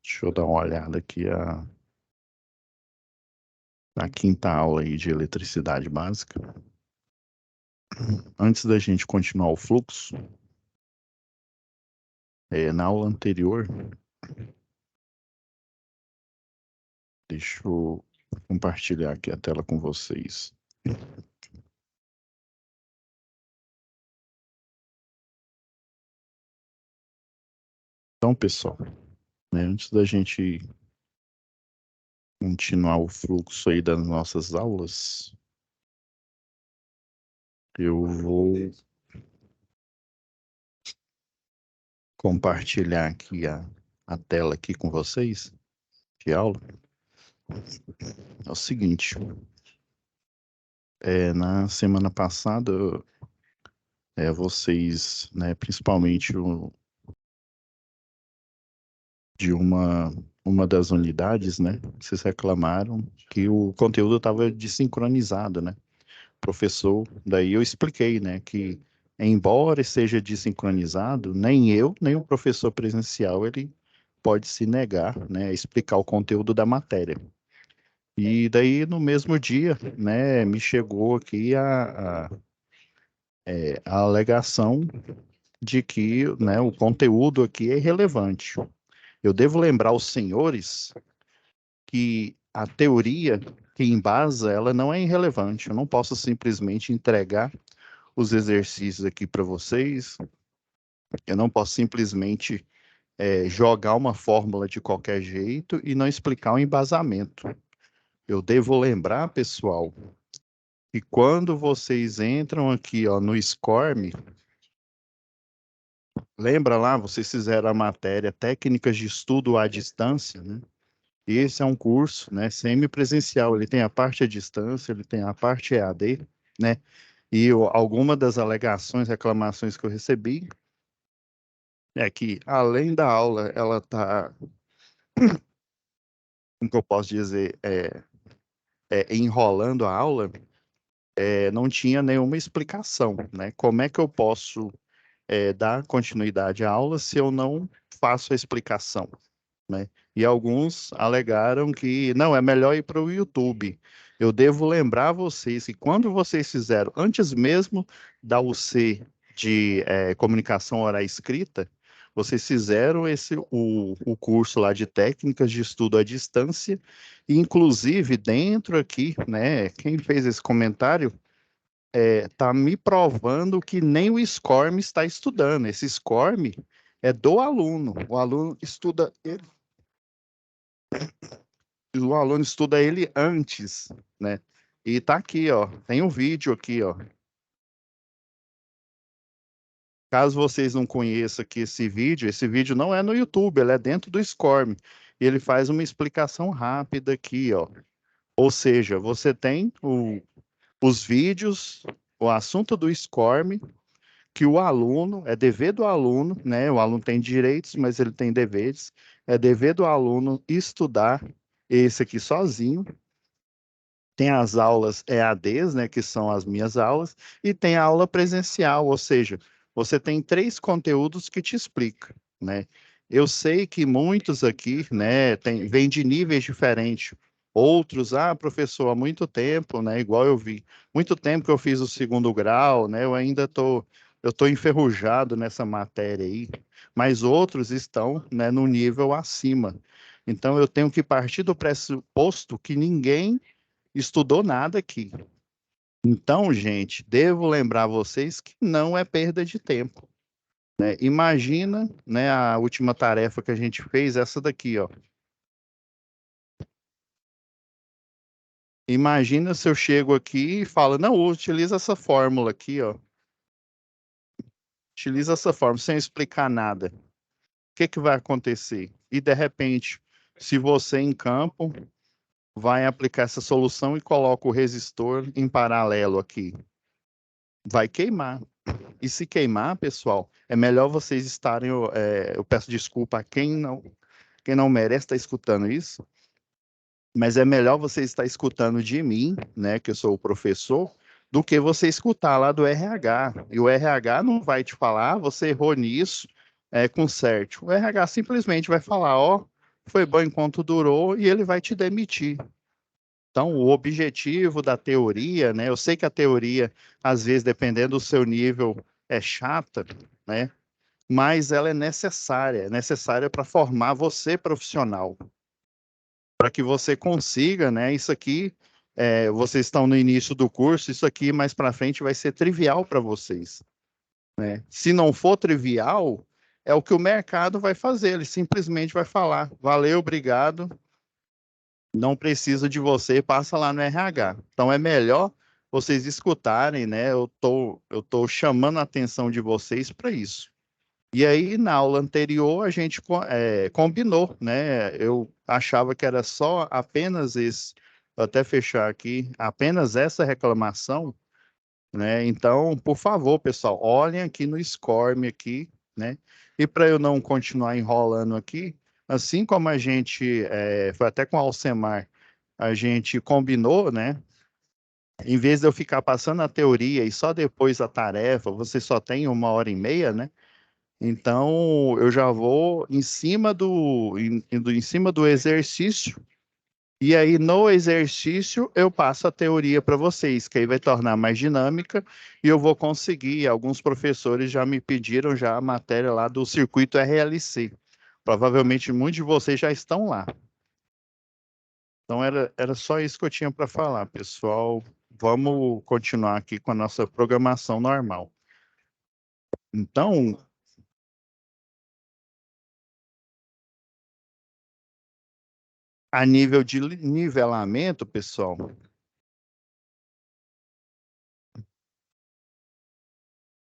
Deixa eu dar uma olhada aqui na quinta aula aí de eletricidade básica. Antes da gente continuar o fluxo, na aula anterior, deixa eu compartilhar aqui a tela com vocês. Então, pessoal, antes da gente continuar o fluxo aí das nossas aulas, eu vou compartilhar aqui a tela aqui com vocês de aula. É o seguinte, na semana passada, vocês, né, principalmente de uma das unidades, né, vocês reclamaram que o conteúdo estava desincronizado, né? Professor, daí eu expliquei, né, que embora esteja desincronizado, nem eu, nem o professor presencial, ele pode se negar, né, a explicar o conteúdo da matéria. E daí, no mesmo dia, né, me chegou aqui a alegação de que, né, o conteúdo aqui é irrelevante. Eu devo lembrar aos senhores que a teoria que embasa, ela não é irrelevante. Eu não posso simplesmente entregar os exercícios aqui para vocês. Eu não posso simplesmente jogar uma fórmula de qualquer jeito e não explicar o embasamento. Eu devo lembrar, pessoal, que quando vocês entram aqui, ó, no SCORM, lembra lá, vocês fizeram a matéria Técnicas de Estudo à Distância, né? Esse é um curso, né, semipresencial. Ele tem a parte à distância, ele tem a parte EAD, né? E alguma das alegações, reclamações que eu recebi é que, além da aula, ela está, como que eu posso dizer, enrolando a aula, não tinha nenhuma explicação, né? Como é que eu posso dar continuidade à aula se eu não faço a explicação, né? E alguns alegaram que não, é melhor ir para o YouTube. Eu devo lembrar vocês que quando vocês fizeram, antes mesmo da UC de comunicação oral e escrita, vocês fizeram o curso lá de técnicas de estudo à distância, e inclusive dentro aqui, né, quem fez esse comentário está me provando que nem o SCORM está estudando. Esse SCORM é do aluno. O aluno estuda ele antes, né? E tá aqui, ó. Tem um vídeo aqui, ó. Caso vocês não conheçam aqui esse vídeo não é no YouTube, ele é dentro do SCORM. E ele faz uma explicação rápida aqui, ó. Ou seja, você tem os vídeos, o assunto do SCORM, que o aluno, é dever do aluno, né? O aluno tem direitos, mas ele tem deveres. É dever do aluno estudar esse aqui sozinho. Tem as aulas EADs, né, que são as minhas aulas, e tem a aula presencial, ou seja, você tem três conteúdos que te explicam, né? Eu sei que muitos aqui, né, vêm de níveis diferentes. Outros, professor, há muito tempo, né, igual eu vi, muito tempo que eu fiz o segundo grau, né, eu tô enferrujado nessa matéria aí, mas outros estão, né, no nível acima. Então, eu tenho que partir do pressuposto que ninguém estudou nada aqui. Então, gente, devo lembrar vocês que não é perda de tempo, né? Imagina, né, a última tarefa que a gente fez, essa daqui, ó. Imagina se eu chego aqui e falo, não, utiliza essa fórmula aqui, ó. Utiliza essa fórmula sem explicar nada. O que que vai acontecer? E de repente, se você em campo vai aplicar essa solução e coloca o resistor em paralelo aqui, vai queimar. E se queimar, pessoal, é melhor vocês estarem. Eu peço desculpa a quem não merece estar escutando isso, mas é melhor você estar escutando de mim, né, que eu sou o professor, do que você escutar lá do RH. E o RH não vai te falar, você errou nisso, com certo. O RH simplesmente vai falar, ó, foi bom enquanto durou e ele vai te demitir. Então, o objetivo da teoria, né? Eu sei que a teoria, às vezes, dependendo do seu nível, é chata, né? Mas ela é necessária para formar você profissional, para que você consiga, né? Isso aqui, vocês estão no início do curso, isso aqui mais para frente vai ser trivial para vocês, né? Se não for trivial, é o que o mercado vai fazer, ele simplesmente vai falar, valeu, obrigado, não precisa de você, passa lá no RH. Então é melhor vocês escutarem, né? Eu tô chamando a atenção de vocês para isso. E aí, na aula anterior, a gente combinou, né? Eu achava que era só apenas esse, vou até fechar aqui, apenas essa reclamação, né? Então, por favor, pessoal, olhem aqui no SCORM aqui, né? E para eu não continuar enrolando aqui, assim como a gente, foi até com o Alcemar, a gente combinou, né? Em vez de eu ficar passando a teoria e só depois a tarefa, você só tem 1 hora e meia, né? Então, eu já vou em cima do exercício, e aí no exercício eu passo a teoria para vocês, que aí vai tornar mais dinâmica, e eu vou conseguir. Alguns professores já me pediram já a matéria lá do circuito RLC. Provavelmente muitos de vocês já estão lá. Então, era só isso que eu tinha para falar, pessoal. Vamos continuar aqui com a nossa programação normal. Então, a nível de nivelamento, pessoal,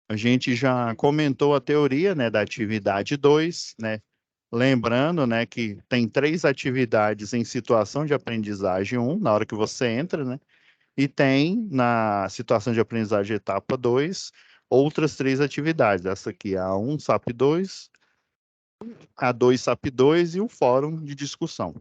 a gente já comentou a teoria, né, da atividade 2, né? Lembrando, né, que tem 3 atividades em situação de aprendizagem 1, na hora que você entra, né? E tem na situação de aprendizagem etapa 2 outras 3 atividades. Essa aqui é a 1 SAP 2, a 2 SAP 2 e o fórum de discussão.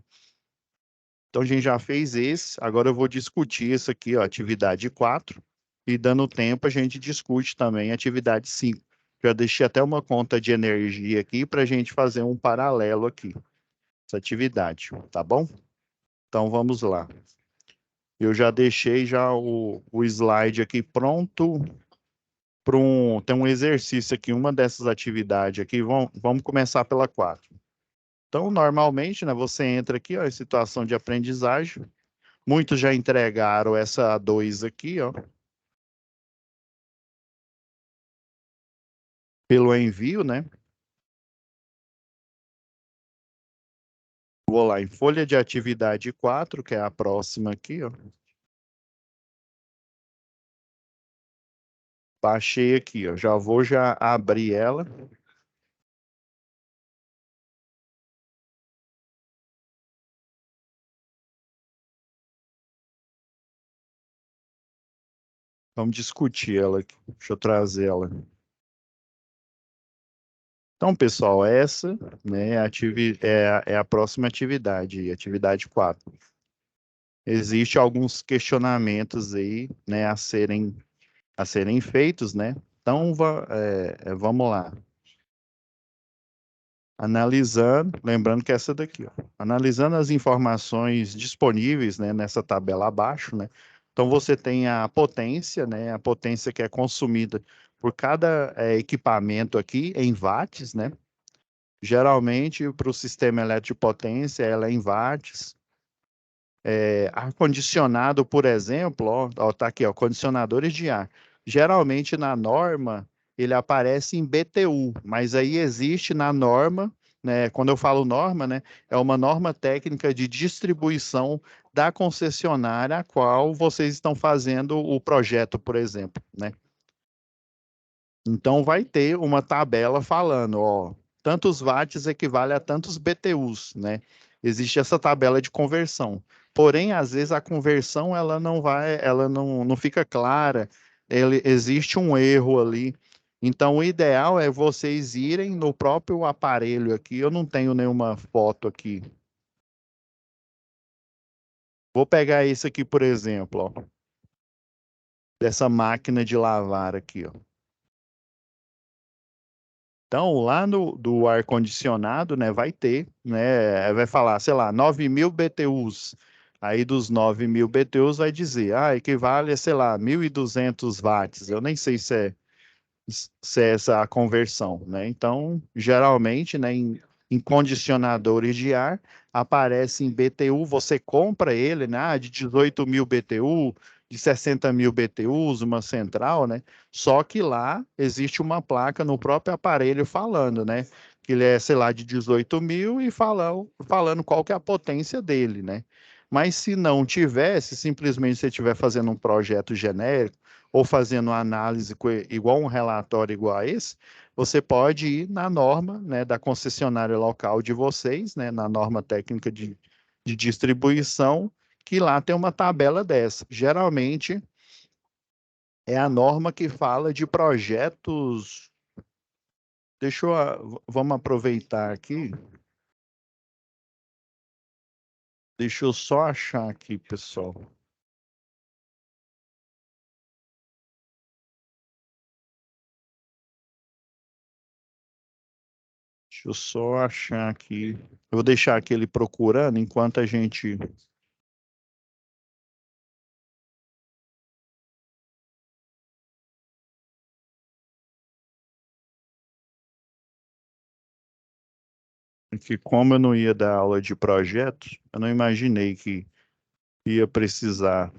Então a gente já fez esse, agora eu vou discutir isso aqui, ó, atividade 4, e dando tempo a gente discute também a atividade 5. Já deixei até uma conta de energia aqui para a gente fazer um paralelo aqui, essa atividade, tá bom? Então vamos lá. Eu já deixei já o slide aqui pronto para tem um exercício aqui, uma dessas atividades aqui, vamos começar pela 4. Então, normalmente, né, você entra aqui, ó, em situação de aprendizagem. Muitos já entregaram essa A2 aqui, ó, pelo envio, né? Vou lá em folha de atividade 4, que é a próxima aqui, ó. Baixei aqui, ó. Já vou abrir ela. Vamos discutir ela aqui. Deixa eu trazer ela. Então, pessoal, essa, né, é a próxima atividade, atividade 4. Existem alguns questionamentos aí, né, a serem feitos, né? Então, vamos lá. Analisando, lembrando que é essa daqui, ó, analisando as informações disponíveis, né, nessa tabela abaixo, né? Então você tem a potência, né? A potência que é consumida por cada equipamento aqui em watts, né? Geralmente para o sistema elétrico de potência ela é em watts. Ar-condicionado, por exemplo, ó, tá aqui, ó, condicionadores de ar. Geralmente na norma ele aparece em BTU, mas aí existe na norma, né? Quando eu falo norma, né, é uma norma técnica de distribuição da concessionária a qual vocês estão fazendo o projeto, por exemplo, né? Então vai ter uma tabela falando, ó, tantos watts equivale a tantos BTUs, né? Existe essa tabela de conversão. Porém, às vezes a conversão ela não fica clara, existe um erro ali. Então, o ideal é vocês irem no próprio aparelho aqui. Eu não tenho nenhuma foto aqui. Vou pegar esse aqui, por exemplo, ó, dessa máquina de lavar aqui, ó. Então, lá no do ar-condicionado, né, vai ter, né, vai falar, sei lá, 9.000 BTUs. Aí dos 9.000 BTUs vai dizer, equivale a, sei lá, 1.200 watts. Eu nem sei se é essa a conversão, né? Então, geralmente, né, em condicionadores de ar, aparece em BTU, você compra ele, né, de 18.000 BTU, de 60.000 BTUs, uma central, né? Só que lá existe uma placa no próprio aparelho falando, né? Que ele é, sei lá, de 18.000 e falando qual que é a potência dele, né? Mas se não tivesse, simplesmente você estiver fazendo um projeto genérico, ou fazendo uma análise igual um relatório igual a esse, você pode ir na norma, né, da concessionária local de vocês, né, na norma técnica de distribuição, que lá tem uma tabela dessa. Geralmente é a norma que fala de projetos. Vamos aproveitar aqui. Deixa eu só achar aqui, pessoal. Deixa eu só achar aqui. Eu vou deixar aqui ele procurando enquanto a gente. Que como eu não ia dar aula de projetos, eu não imaginei que ia precisar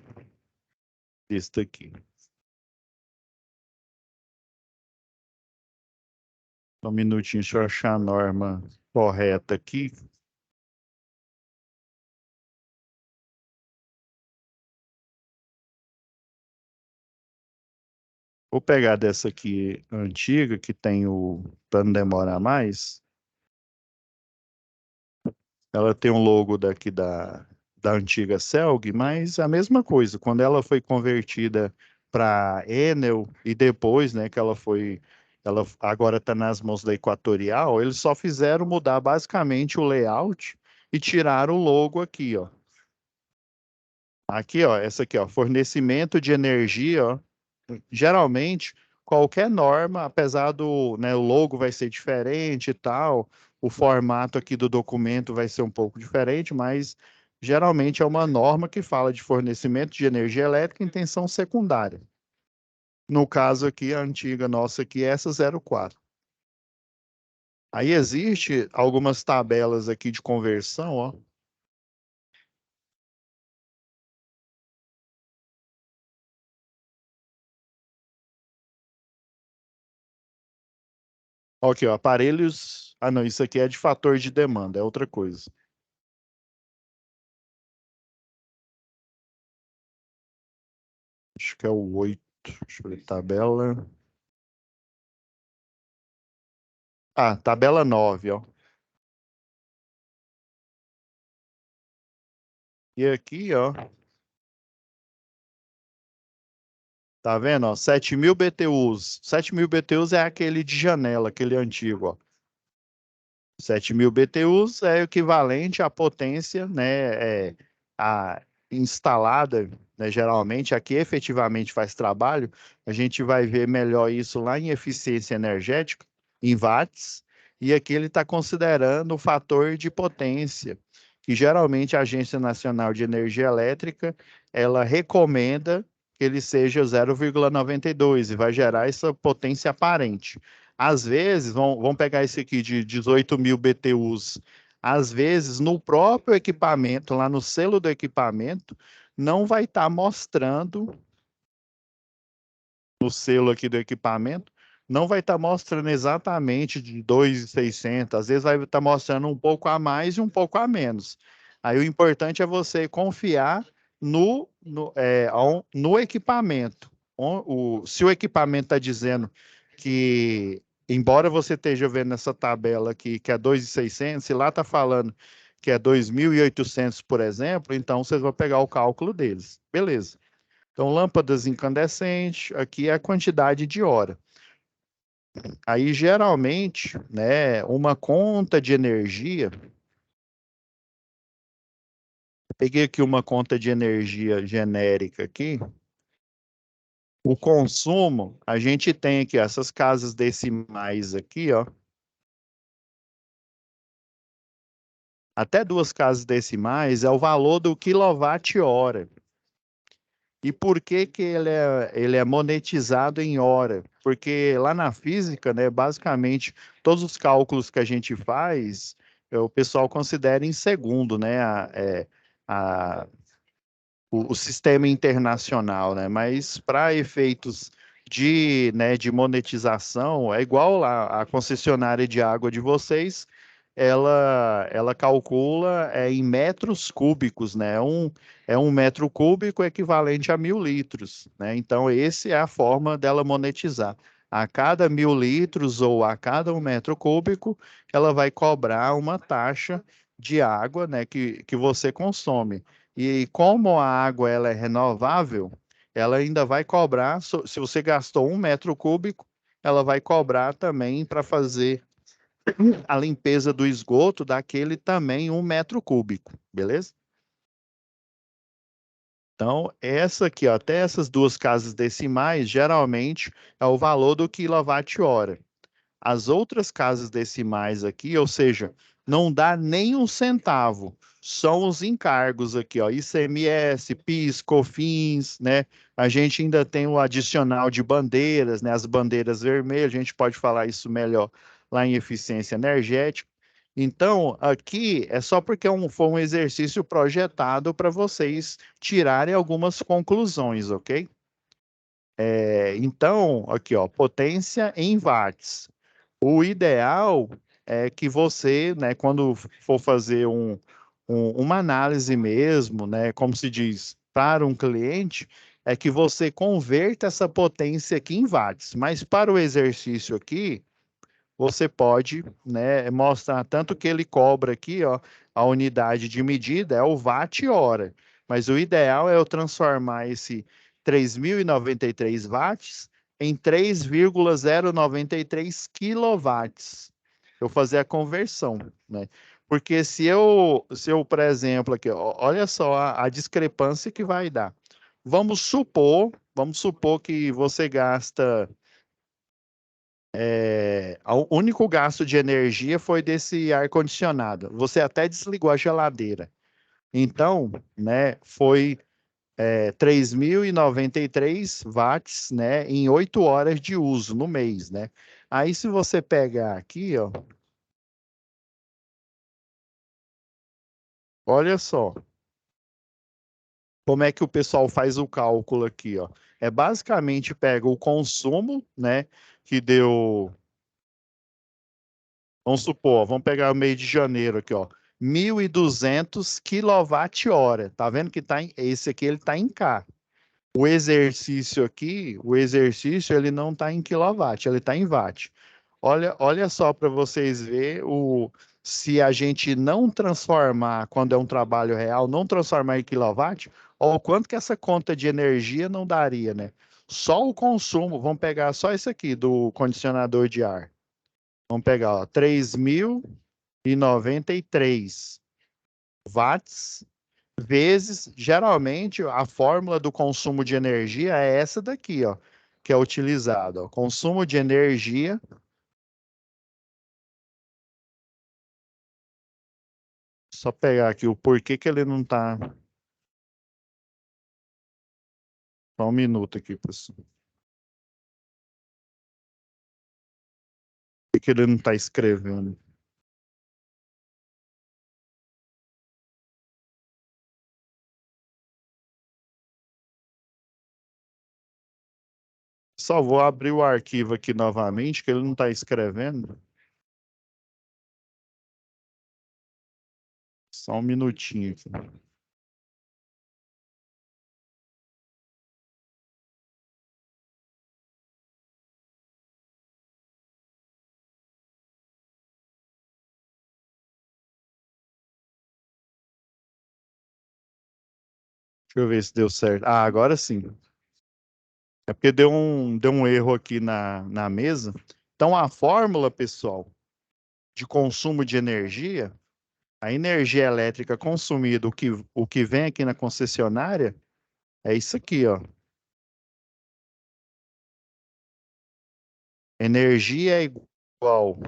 desse aqui. Só um minutinho, deixa eu achar a norma correta aqui. Vou pegar dessa aqui antiga, que tem o, para não demorar mais. Ela tem um logo daqui da antiga Celg, mas a mesma coisa. Quando ela foi convertida para Enel e depois, né, que ela agora está nas mãos da Equatorial, eles só fizeram mudar basicamente o layout e tiraram o logo aqui, ó. Aqui, ó, essa aqui, ó, fornecimento de energia, ó. Geralmente, qualquer norma, apesar do, né, o logo vai ser diferente e tal, o formato aqui do documento vai ser um pouco diferente, mas geralmente é uma norma que fala de fornecimento de energia elétrica em tensão secundária. No caso aqui, a antiga nossa aqui é essa 04. Aí existe algumas tabelas aqui de conversão, ó. Aqui, ó, aparelhos. Ah, não, isso aqui é de fator de demanda, é outra coisa. Acho que é o 8. Deixa eu ver, tabela. Ah, tabela 9, ó. E aqui, ó, tá vendo, ó, 7.000 BTUs. 7.000 BTUs é aquele de janela, aquele antigo, ó. 7.000 BTUs é equivalente à potência, né, a instalada, né, geralmente, a que efetivamente faz trabalho, a gente vai ver melhor isso lá em eficiência energética, em watts, e aqui ele está considerando o fator de potência, que geralmente a Agência Nacional de Energia Elétrica, ela recomenda que ele seja 0,92 e vai gerar essa potência aparente. Às vezes, vamos pegar esse aqui de 18.000 BTUs. Às vezes, no próprio equipamento, lá no selo do equipamento, não vai estar mostrando, no selo aqui do equipamento, não vai estar mostrando exatamente de 2.600. Às vezes vai estar mostrando um pouco a mais e um pouco a menos. Aí o importante é você confiar no equipamento. Se o equipamento está dizendo que, embora você esteja vendo essa tabela aqui, que é 2.600, se lá está falando que é 2.800, por exemplo, então vocês vão pegar o cálculo deles. Beleza. Então, lâmpadas incandescentes, aqui é a quantidade de hora. Aí, geralmente, né, uma conta de energia, peguei aqui uma conta de energia genérica aqui, o consumo, a gente tem aqui essas casas decimais aqui, ó, até duas casas decimais é o valor do quilowatt-hora. E por que que ele é monetizado em hora? Porque lá na física, né, basicamente, todos os cálculos que a gente faz, o pessoal considera em segundo, né, a, o sistema internacional, né? Mas para efeitos de monetização, é igual lá a concessionária de água de vocês, ela calcula em metros cúbicos, né? É um metro cúbico equivalente a 1.000 litros, né? Então, essa é a forma dela monetizar. A cada 1.000 litros ou a cada 1 metro cúbico, ela vai cobrar uma taxa de água, né, que você consome. E como a água ela é renovável, ela ainda vai cobrar, se você gastou 1 metro cúbico, ela vai cobrar também para fazer a limpeza do esgoto daquele também 1 metro cúbico, beleza? Então, essa aqui, ó, até essas duas casas decimais, geralmente é o valor do quilowatt-hora. As outras casas decimais aqui, ou seja, não dá nem um centavo. São os encargos aqui, ó, ICMS, PIS, COFINS, né? A gente ainda tem o adicional de bandeiras, né? As bandeiras vermelhas, a gente pode falar isso melhor lá em eficiência energética. Então, aqui é só porque foi um exercício projetado para vocês tirarem algumas conclusões, ok? Então, aqui, ó, potência em watts. O ideal é que você, né, quando for fazer uma análise mesmo, né, como se diz, para um cliente, é que você converta essa potência aqui em watts. Mas para o exercício aqui, você pode, né, mostrar tanto que ele cobra aqui, ó, a unidade de medida é o watt-hora, mas o ideal é eu transformar esse 3.093 watts em 3,093 quilowatts. Eu fazer a conversão, né? Porque se eu, por exemplo, aqui, olha só a discrepância que vai dar. Vamos supor que você gasta o único gasto de energia foi desse ar-condicionado. Você até desligou a geladeira. Então, né, foi 3.093 watts, né, em 8 horas de uso no mês, né? Aí, se você pegar aqui, ó, olha só como é que o pessoal faz o cálculo aqui, ó. É basicamente pega o consumo, né, que deu. Vamos supor, vamos pegar o mês de janeiro aqui, ó. 1.200 quilowatt-hora. Tá vendo que esse aqui ele tá em K. O exercício aqui, ele não tá em quilowatt, ele tá em watt. Olha só para vocês ver se a gente não transformar, quando é um trabalho real, não transformar em quilowatt, ó, o quanto que essa conta de energia não daria, né? Só o consumo, vamos pegar só isso aqui do condicionador de ar. Vamos pegar, ó, 3.093 watts vezes, geralmente, a fórmula do consumo de energia é essa daqui, ó, que é utilizada. Ó. Consumo de energia, só pegar aqui o porquê que ele não está. Só um minuto aqui, pessoal. Por que ele não está escrevendo? Só vou abrir o arquivo aqui novamente, que ele não está escrevendo. Só um minutinho aqui. Deixa eu ver se deu certo. Ah, agora sim. É porque deu um erro aqui na mesa. Então, a fórmula, pessoal, de consumo de energia, a energia elétrica consumida, o que vem aqui na concessionária, é isso aqui, ó. Energia é igual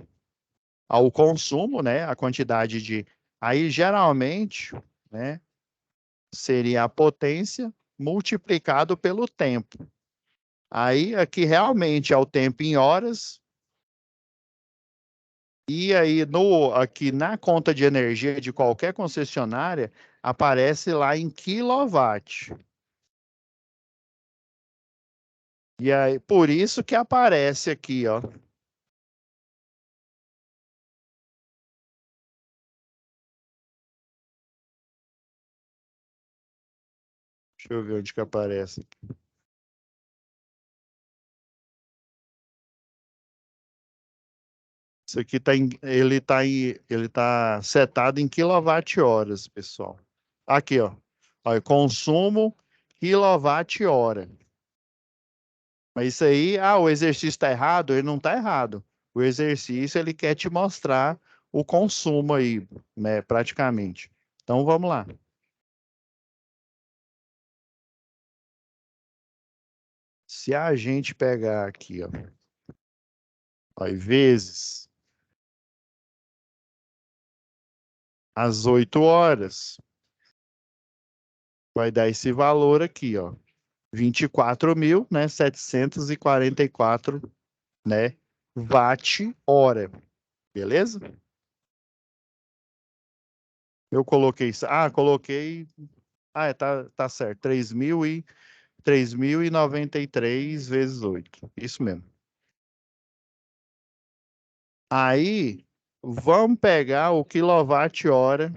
ao consumo, né? A quantidade Aí, geralmente, né, seria a potência multiplicado pelo tempo. Aí, aqui realmente é o tempo em horas. E aí, aqui na conta de energia de qualquer concessionária, aparece lá em quilowatt. E aí, por isso que aparece aqui, ó. Deixa eu ver onde que aparece. Isso aqui ele tá setado em quilowatt-horas, pessoal. Aqui, ó. Olha, consumo quilowatt-hora. Mas isso aí, o exercício está errado? Ele não está errado. O exercício, ele quer te mostrar o consumo aí, né, praticamente. Então, vamos lá. Se a gente pegar aqui, ó, e vezes as 8 horas, vai dar esse valor aqui, ó. 24.000, né, 744, né, watt hora. Beleza? Eu coloquei, coloquei, tá certo, 3.093 vezes 8. Isso mesmo. Aí, vamos pegar o quilowatt-hora.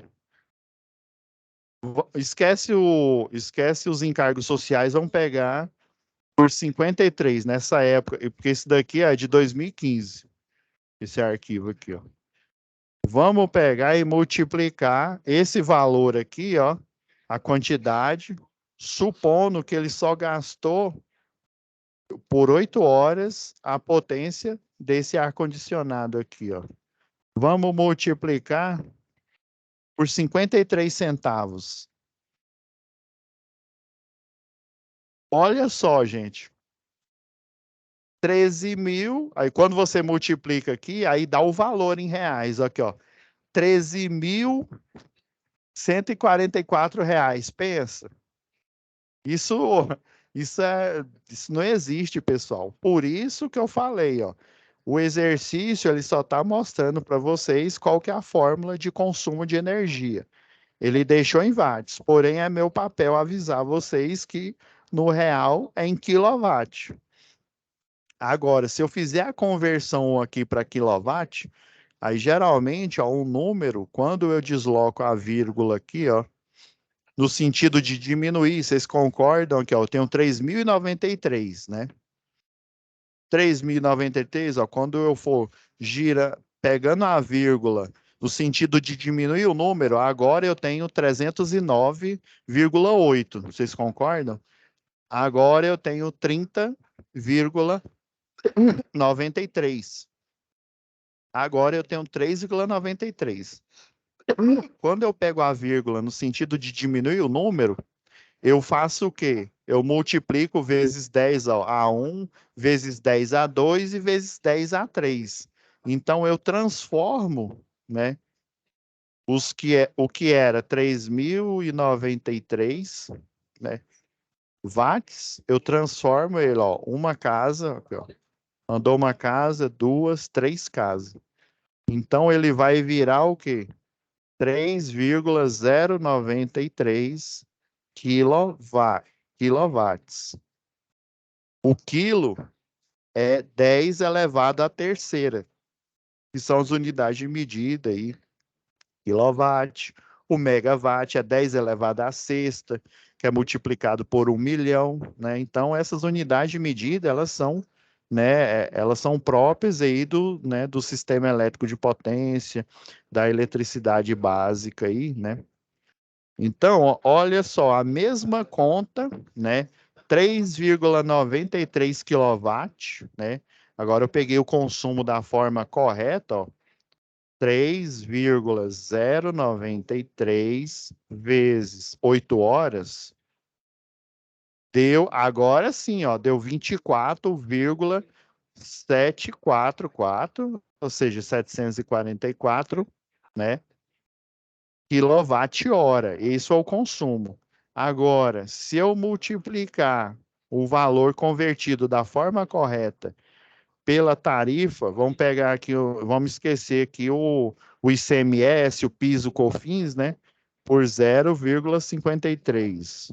Esquece os encargos sociais, vamos pegar por 53 nessa época, porque esse daqui é de 2015, esse arquivo aqui, ó. Vamos pegar e multiplicar esse valor aqui, ó, a quantidade, supondo que ele só gastou por 8 horas a potência desse ar-condicionado aqui, ó. Vamos multiplicar por 53 centavos. Olha só, gente. 13.000, aí quando você multiplica aqui, aí dá o valor em reais, aqui, ó. 13.144 reais. Pensa. Isso, isso não existe, pessoal. Por isso que eu falei, ó. O exercício ele só está mostrando para vocês qual que é a fórmula de consumo de energia. Ele deixou em watts, porém é meu papel avisar vocês que no real é em quilowatt. Agora, se eu fizer a conversão aqui para quilowatt, aí geralmente, ó, um número, quando eu desloco a vírgula aqui, ó, no sentido de diminuir, vocês concordam que ó, eu tenho 3.093, né? 3.093, ó, quando eu for pegando a vírgula no sentido de diminuir o número, agora eu tenho 309,8. Vocês concordam? Agora eu tenho 30,93. Agora eu tenho 3,93. Quando eu pego a vírgula no sentido de diminuir o número, eu faço o quê? Eu multiplico vezes 10 a 1, vezes 10 a 2 e vezes 10 a 3. Então, eu transformo, né, o que era 3.093, né, watts, eu transformo ele, ó, uma casa, aqui, ó, andou uma casa, duas, três casas. Então, ele vai virar o quê? 3,093 quilowatts. O quilo é 10 elevado à terceira, que são as unidades de medida aí, quilowatt. O megawatt é 10 elevado à sexta, que é multiplicado por 1.000.000, né? Então, essas unidades de medida, elas são próprias aí né, do sistema elétrico de potência, da eletricidade básica aí, né? Então, olha só, a mesma conta, né? 3,93 kW, né? Agora eu peguei o consumo da forma correta, ó. 3,093 vezes 8 horas deu, agora sim, ó, deu 24,744, ou seja, 744, né? quilowatt-hora. Isso é o consumo. Agora, se eu multiplicar o valor convertido da forma correta pela tarifa, vamos pegar aqui, vamos esquecer aqui o ICMS, o PIS, o COFINS, né? Por 0,53.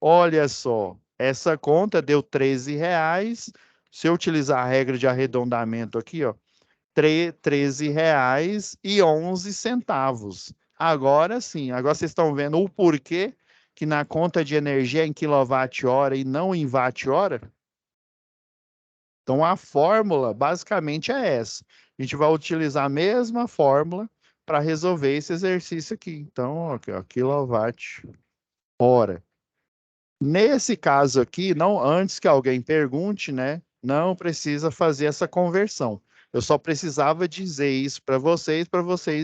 Olha só, essa conta deu R$ 13. Se eu utilizar a regra de arredondamento aqui, ó, R$ 13,11. Agora sim, agora vocês estão vendo o porquê que na conta de energia é em quilowatt-hora e não em watt-hora? Então a fórmula basicamente é essa. A gente vai utilizar a mesma fórmula para resolver esse exercício aqui. Então, aqui, ó, quilowatt-hora. Nesse caso aqui, não antes que alguém pergunte, né? Não precisa fazer essa conversão. Eu só precisava dizer isso para vocês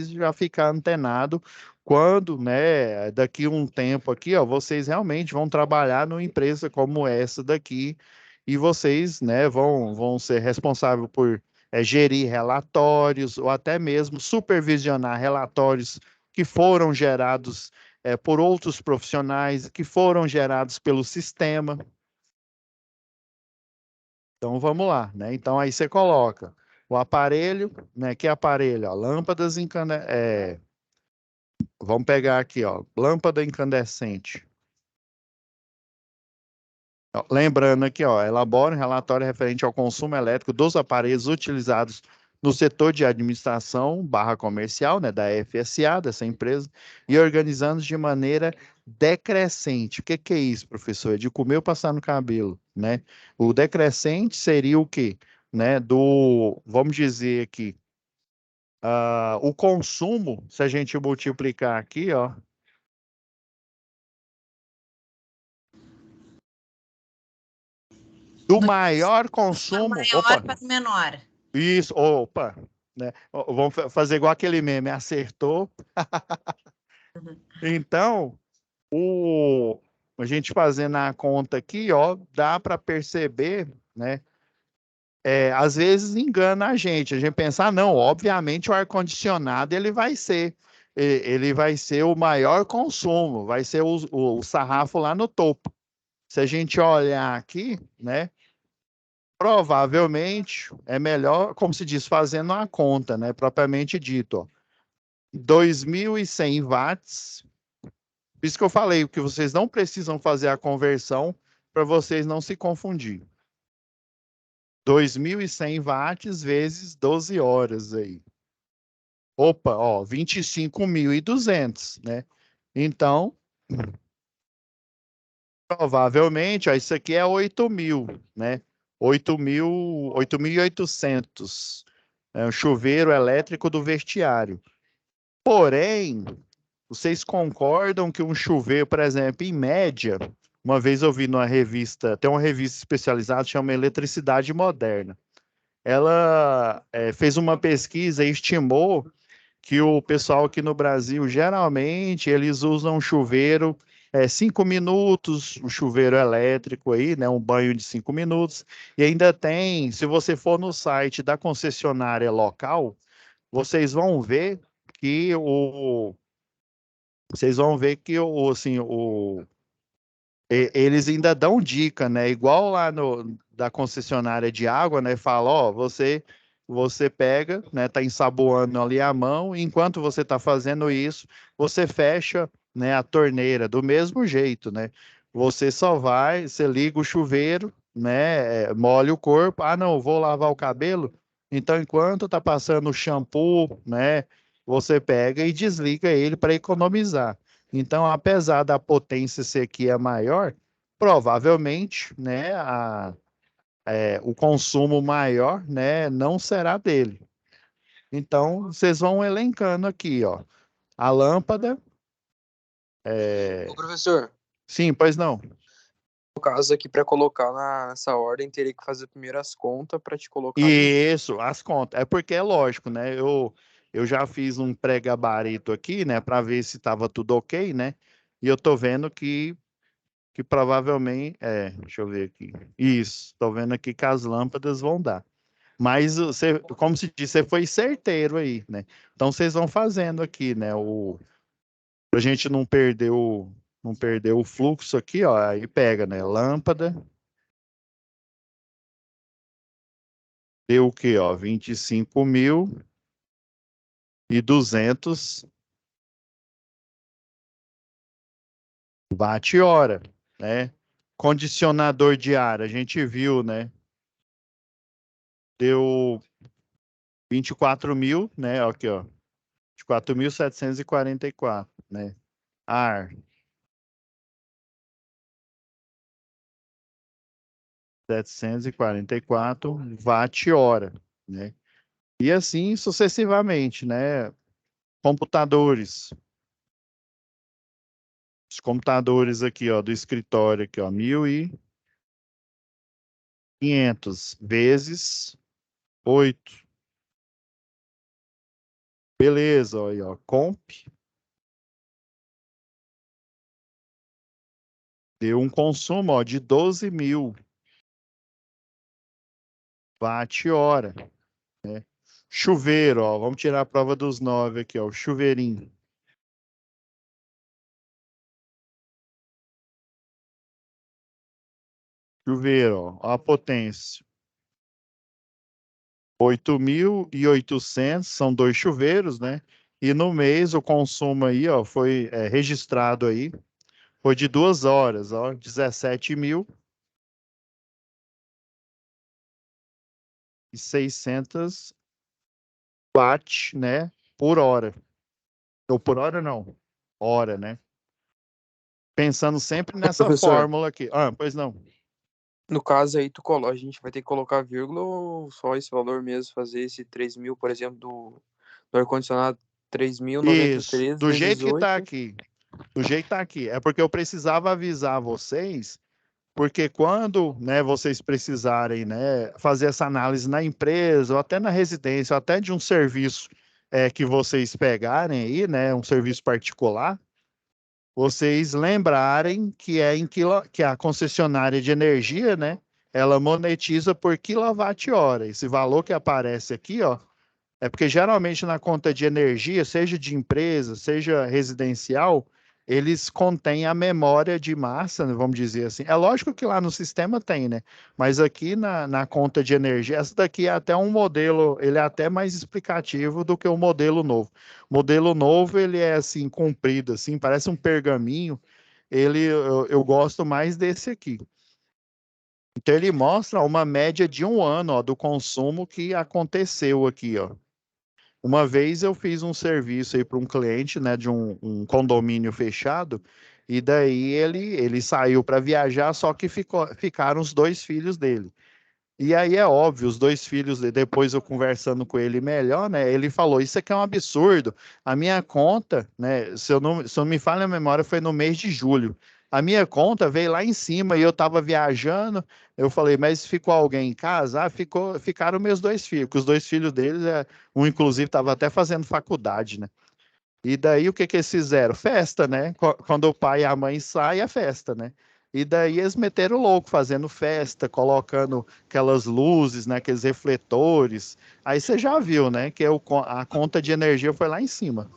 já ficar antenado quando, né, daqui um tempo aqui, ó, vocês realmente vão trabalhar numa empresa como essa daqui e vocês, né, vão ser responsáveis por gerir relatórios ou até mesmo supervisionar relatórios que foram gerados por outros profissionais que foram gerados pelo sistema. Então vamos lá, né? Então aí você coloca o aparelho, né? Que aparelho? Ó, lâmpadas incandescentes. Vamos pegar aqui, ó, lâmpada incandescente. Ó, lembrando aqui, ó, elabora um relatório referente ao consumo elétrico dos aparelhos utilizados no setor de administração barra comercial, né, da FSA, dessa empresa, e organizando de maneira decrescente. O que que é isso, professor? É de comer ou passar no cabelo, né? O decrescente seria o quê? Né, vamos dizer aqui, o consumo, se a gente multiplicar aqui, ó, do maior Do consumo, maior opa, para o menor. isso, opa, né? Vamos fazer igual aquele meme, acertou. Então, a gente fazendo a conta aqui, ó, dá para perceber, né? Às vezes engana a gente pensa, ah, não, obviamente o ar-condicionado ele vai ser o maior consumo, vai ser o sarrafo lá no topo. Se a gente olhar aqui, né? Provavelmente é melhor, como se diz, fazendo a conta, né? Propriamente dito, ó. 2.100 watts. Por isso que eu falei que vocês não precisam fazer a conversão para vocês não se confundir. 2.100 watts vezes 12 horas aí. Opa, ó, 25.200, né? Então, provavelmente, ó, isso aqui é 8.000, né? 8.800. É um chuveiro elétrico do vestiário. Porém, vocês concordam que um chuveiro, por exemplo, em média, uma vez eu vi numa revista, tem uma revista especializada, chama Eletricidade Moderna. Ela fez uma pesquisa e estimou que o pessoal aqui no Brasil, geralmente, eles usam chuveiro 5 minutos, um chuveiro elétrico aí, né, um banho de 5 minutos, e ainda tem, se você for no site da concessionária local, vocês vão ver que assim, eles ainda dão dica, né? Igual lá no da concessionária de água, né? Fala, ó, você pega, né? Tá ensaboando ali a mão, e enquanto você tá fazendo isso, você fecha, né? A torneira do mesmo jeito, né? Você liga o chuveiro, né? Molha o corpo. Ah, não, vou lavar o cabelo. Então, enquanto tá passando o shampoo, né? Você pega e desliga ele para economizar. Então, apesar da potência ser aqui a maior, provavelmente, né, o consumo maior, né, não será dele. Então, vocês vão elencando aqui, ó, a lâmpada. Ô, professor, Sim, pois não. no caso aqui, para colocar nessa ordem, teria que fazer primeiro as contas para te colocar no. Isso, as contas. É porque é lógico, né? Eu já fiz um pré-gabarito aqui, né, para ver se estava tudo ok, né? E eu tô vendo que provavelmente, deixa eu ver aqui. Isso, tô vendo aqui que as lâmpadas vão dar. Mas você, como se diz, você foi certeiro aí, né? Então vocês vão fazendo aqui, né? Pra gente não perder o fluxo aqui, ó. Aí pega, né? Lâmpada. Deu o quê, ó? 25.200 watt-hora, né? Condicionador de ar, a gente viu, né? Deu 24.000, né? Aqui, ó. 24.744, né? Ar, 744 watt-hora, né? E assim sucessivamente, né? Computadores. Os computadores aqui, ó, do escritório aqui, ó, 1.500 vezes 8. Beleza, ó, aí, ó, comp deu um consumo, ó, de 12.000 watt-hora, né? Chuveiro, ó, vamos tirar a prova dos 9 aqui, ó, o chuveirinho. Chuveiro, ó, a potência. 8.800, são dois chuveiros, né? E no mês o consumo aí, ó, foi registrado aí, foi de 2 horas, ó, 17.600 watts, né? Por hora. Ou por hora não, hora, né? Pensando sempre nessa Professor, fórmula aqui. Ah, pois não. no caso aí, a gente vai ter que colocar vírgula ou só esse valor mesmo, fazer esse 3.000, por exemplo, do ar-condicionado, Isso, 3.093 do vezes jeito que tá 8. aqui. Do jeito que tá aqui. É porque eu precisava avisar vocês, porque quando, né, vocês precisarem, né, fazer essa análise na empresa, ou até na residência, ou até de um serviço que vocês pegarem aí, né, um serviço particular, vocês lembrarem que que a concessionária de energia, né, ela monetiza por quilowatt-hora. Esse valor que aparece aqui, ó, é porque geralmente na conta de energia, seja de empresa, seja residencial, eles contêm a memória de massa, né, vamos dizer assim. É lógico que lá no sistema tem, né? Mas aqui na conta de energia, essa daqui é até um modelo, ele é até mais explicativo do que o modelo novo. O modelo novo, ele é assim, comprido, assim, parece um pergaminho. Eu gosto mais desse aqui. Então ele mostra uma média de um ano, ó, do consumo que aconteceu aqui, ó. Uma vez eu fiz um serviço aí para um cliente, né, de um condomínio fechado, e daí ele saiu para viajar, só que ficaram os dois filhos dele. E aí é óbvio, os dois filhos, depois eu conversando com ele melhor, né? Ele falou: Isso aqui é um absurdo. A minha conta, né? Se eu não me falha a memória, foi no mês de julho. A minha conta veio lá em cima e eu estava viajando. Eu falei: Mas ficou alguém em casa? Ah, ficaram meus dois filhos, que os dois filhos deles, um inclusive estava até fazendo faculdade, né? E daí o que que eles fizeram? Festa, né? Quando o pai e a mãe saem, é festa, né? E daí eles meteram o louco, fazendo festa, colocando aquelas luzes, né? Aqueles refletores. Aí você já viu, né? Que a conta de energia foi lá em cima.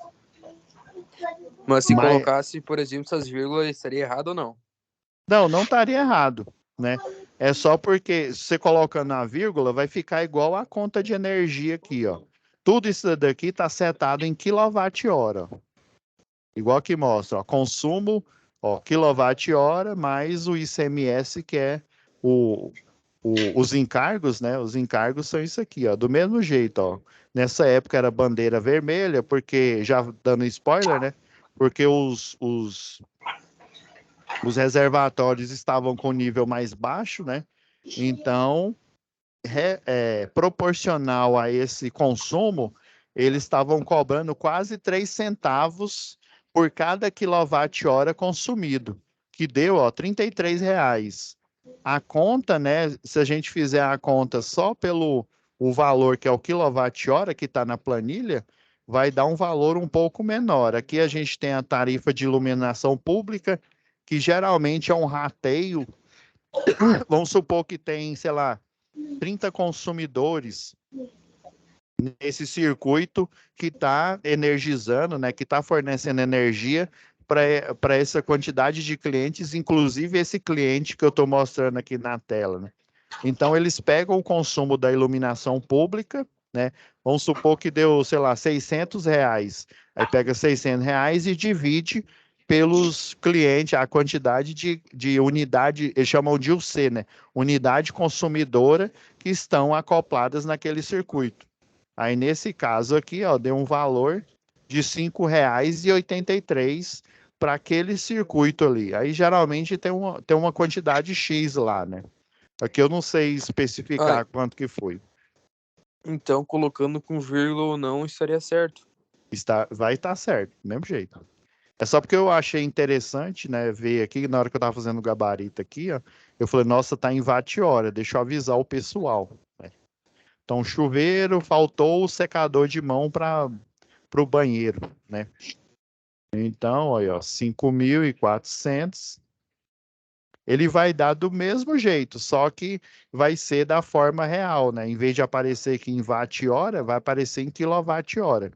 Mas se Mas colocasse, por exemplo, essas vírgulas, estaria errado ou não? não estaria errado, né? É só porque se você colocando a vírgula, vai ficar igual a conta de energia aqui, ó. Tudo isso daqui está setado em quilowatt-hora. Igual que mostra, ó, consumo, ó, quilowatt-hora mais o ICMS, que é o, os encargos, né? Os encargos são isso aqui, ó. Do mesmo jeito, ó. Nessa época era bandeira vermelha, porque, já dando spoiler, né? Porque os reservatórios estavam com nível mais baixo, né? Então, proporcional a esse consumo, eles estavam cobrando quase 3 centavos por cada quilowatt-hora consumido, que deu, ó, R$ 33. A conta, né, se a gente fizer a conta só pelo o valor que é o quilowatt-hora que está na planilha, vai dar um valor um pouco menor. Aqui a gente tem a tarifa de iluminação pública, que geralmente é um rateio. Vamos supor que tem, sei lá, 30 consumidores nesse circuito que está energizando, né, que está fornecendo energia para essa quantidade de clientes, inclusive esse cliente que eu estou mostrando aqui na tela, né? Então, eles pegam o consumo da iluminação pública, né? Vamos supor que deu, sei lá, R$ 600. Aí pega R$ 600 e divide pelos clientes, a quantidade de unidade, eles chamam de UC, né? Unidade consumidora que estão acopladas naquele circuito. Aí, nesse caso aqui, ó, deu um valor de R$ 5,83 para aquele circuito ali. Aí, geralmente, tem uma quantidade X lá, né? Aqui eu não sei Ah, especificar quanto que foi. então colocando com vírgula ou não estaria certo. Vai estar certo, do mesmo jeito. É só porque eu achei interessante, né, ver aqui, na hora que eu estava fazendo o gabarito aqui, ó, eu falei, nossa, tá em watt-hora, deixa eu avisar o pessoal, né? Então, chuveiro, faltou o secador de mão para o banheiro, né? Então, aí, ó, 5.400. Ele vai dar do mesmo jeito, só que vai ser da forma real, né? Em vez de aparecer aqui em watt-hora, vai aparecer em quilowatt-hora.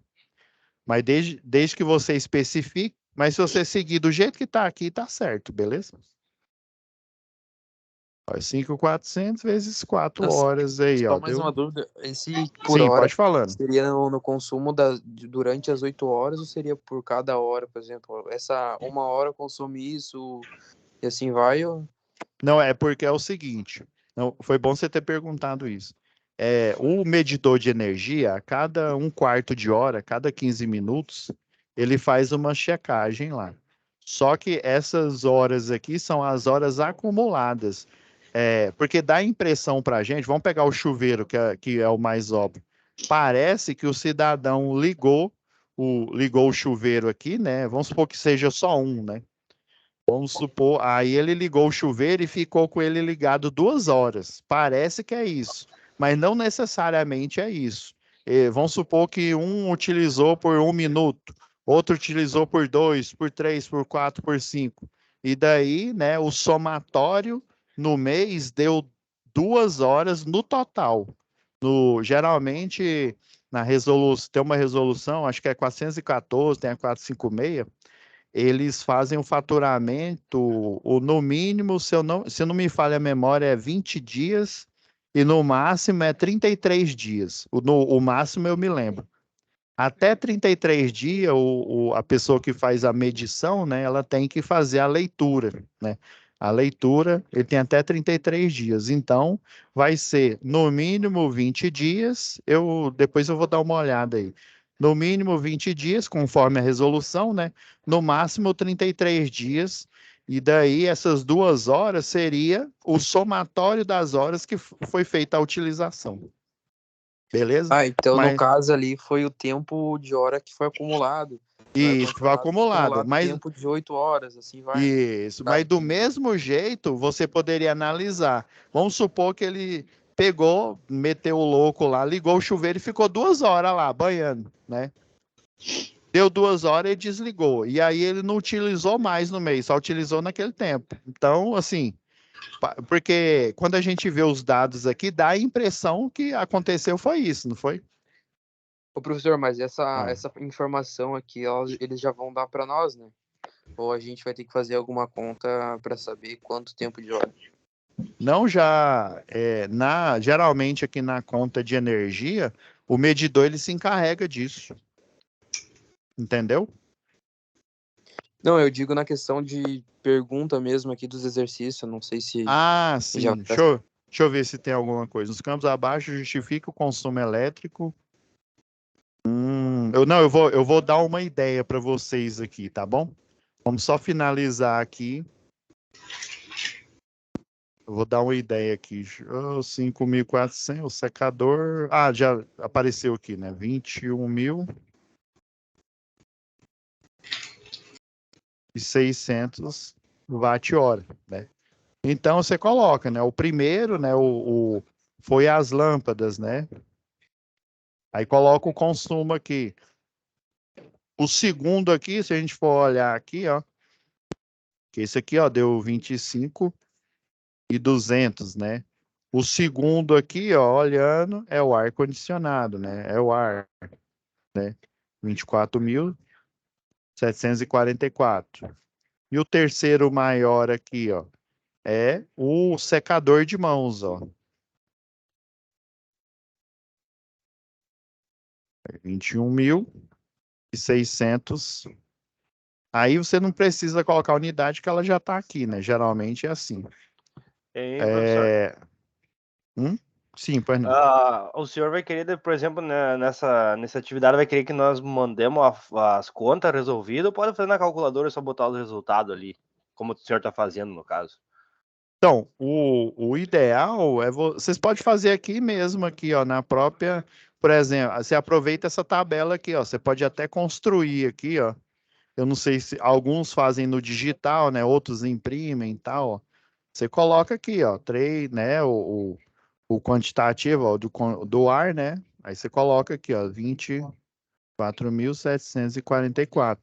Mas desde que você especifique, mas se você seguir do jeito que está aqui, está certo, beleza? Ó, 5.400 vezes 4 Assim, horas aí, só ó, mais deu... uma dúvida. Esse por Sim, hora pode falando. seria no consumo durante as 8 horas ou seria por cada hora, por exemplo? Essa 1 hora consome isso e assim vai? Não, é porque é o seguinte, não, foi bom você ter perguntado isso. O medidor de energia, a cada um quarto de hora, a cada 15 minutos, ele faz uma checagem lá. Só que essas horas aqui são as horas acumuladas. Porque dá a impressão para a gente, vamos pegar o chuveiro, que é o mais óbvio. Parece que o cidadão ligou o chuveiro aqui, né? Vamos supor que seja só um, né? Vamos supor, aí ele ligou o chuveiro e ficou com ele ligado 2 horas. Parece que é isso, mas não necessariamente é isso. Vamos supor que um utilizou por 1 minuto, outro utilizou por 2, por 3, por 4, por 5. E daí, né, o somatório no mês deu 2 horas no total. Geralmente, na resolução, tem uma resolução, acho que é 414, tem a 456. Eles fazem o faturamento, no mínimo, se não me falha a memória, é 20 dias e no máximo é 33 dias. O máximo eu me lembro. Até 33 dias, a pessoa que faz a medição, né, ela tem que fazer a leitura, né? A leitura, ele tem até 33 dias. Então, vai ser no mínimo 20 dias. Depois eu vou dar uma olhada aí. No mínimo 20 dias, conforme a resolução, né? No máximo 33 dias. E daí, essas 2 horas seria o somatório das horas que foi feita a utilização. Beleza? Ah, então no Mas caso ali foi o tempo de hora que foi acumulado. Vai isso, que foi acumulado. acumulado Mas tempo de 8 horas, assim vai, né? isso, Tá, mas do entendi. mesmo jeito você poderia analisar. Vamos supor que ele pegou, meteu o louco lá, ligou o chuveiro e ficou 2 horas lá banhando, né? Deu 2 horas e desligou. E aí ele não utilizou mais no mês, só utilizou naquele tempo. Então, assim, porque quando a gente vê os dados aqui, dá a impressão que aconteceu foi isso, não foi? Ô, professor, mas Ah. essa informação aqui, eles já vão dar para nós, né? Ou a gente vai ter que fazer alguma conta para saber quanto tempo de hora? Não já geralmente aqui na conta de energia, o medidor ele se encarrega disso, entendeu? Não, eu digo na questão de pergunta mesmo aqui dos exercícios, não sei se Ah, já sim. Deixa eu ver se tem alguma coisa. Nos campos abaixo justifica o consumo elétrico. Não, eu vou dar uma ideia para vocês aqui, tá bom? Vamos só finalizar aqui. Eu vou dar uma ideia aqui. 5.400, o secador. Ah, já apareceu aqui, né? 21.600 watt-hora, né? Então você coloca, né? O primeiro, né? Foi as lâmpadas, né? Aí coloca o consumo aqui. O segundo aqui, se a gente for olhar aqui, ó, que esse aqui, ó, deu 25.200, né? O segundo aqui, ó, olhando, é o ar-condicionado, né? É o ar, né? 24.744. E o terceiro maior aqui, ó, é o secador de mãos, ó. 21.600. Aí você não precisa colocar a unidade que ela já está aqui, né? Geralmente é assim. E, professor, É... Sim, pois não. o senhor vai querer, por exemplo, né, nessa atividade, vai querer que nós mandemos as contas resolvidas ou pode fazer na calculadora e só botar os resultados ali, como o senhor está fazendo no caso? Então, o ideal é vocês podem fazer aqui mesmo, aqui, ó, na própria, por exemplo, você aproveita essa tabela aqui, ó, você pode até construir aqui, ó. Eu não sei se alguns fazem no digital, né? Outros imprimem e tal, ó. Você coloca aqui, ó, três, né? O quantitativo, ó, do ar, né? Aí você coloca aqui, ó, 24.744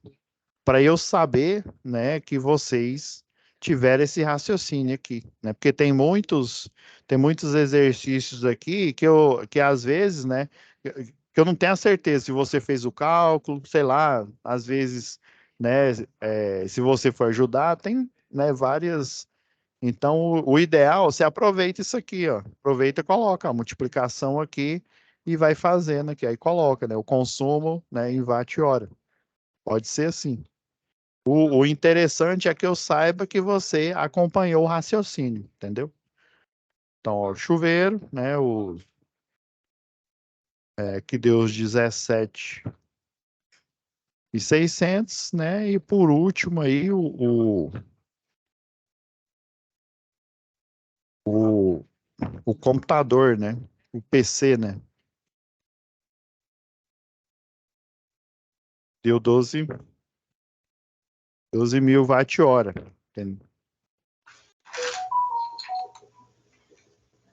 para eu saber, né, que vocês tiveram esse raciocínio aqui, né? Porque tem muitos exercícios aqui que às vezes, né, que eu não tenho a certeza se você fez o cálculo, sei lá, às vezes, né, se você for ajudar, tem, né, várias. Então, o ideal, você aproveita isso aqui, ó. Aproveita e coloca a multiplicação aqui e vai fazendo aqui. Aí coloca, né, o consumo, né, em watt-hora. Pode ser assim. O interessante é que eu saiba que você acompanhou o raciocínio, entendeu? Então, ó, o chuveiro, né? Que deu os 17.600, né? E por último aí o, o computador, né? O PC, né? Deu 12 mil watt-hora. Entendeu?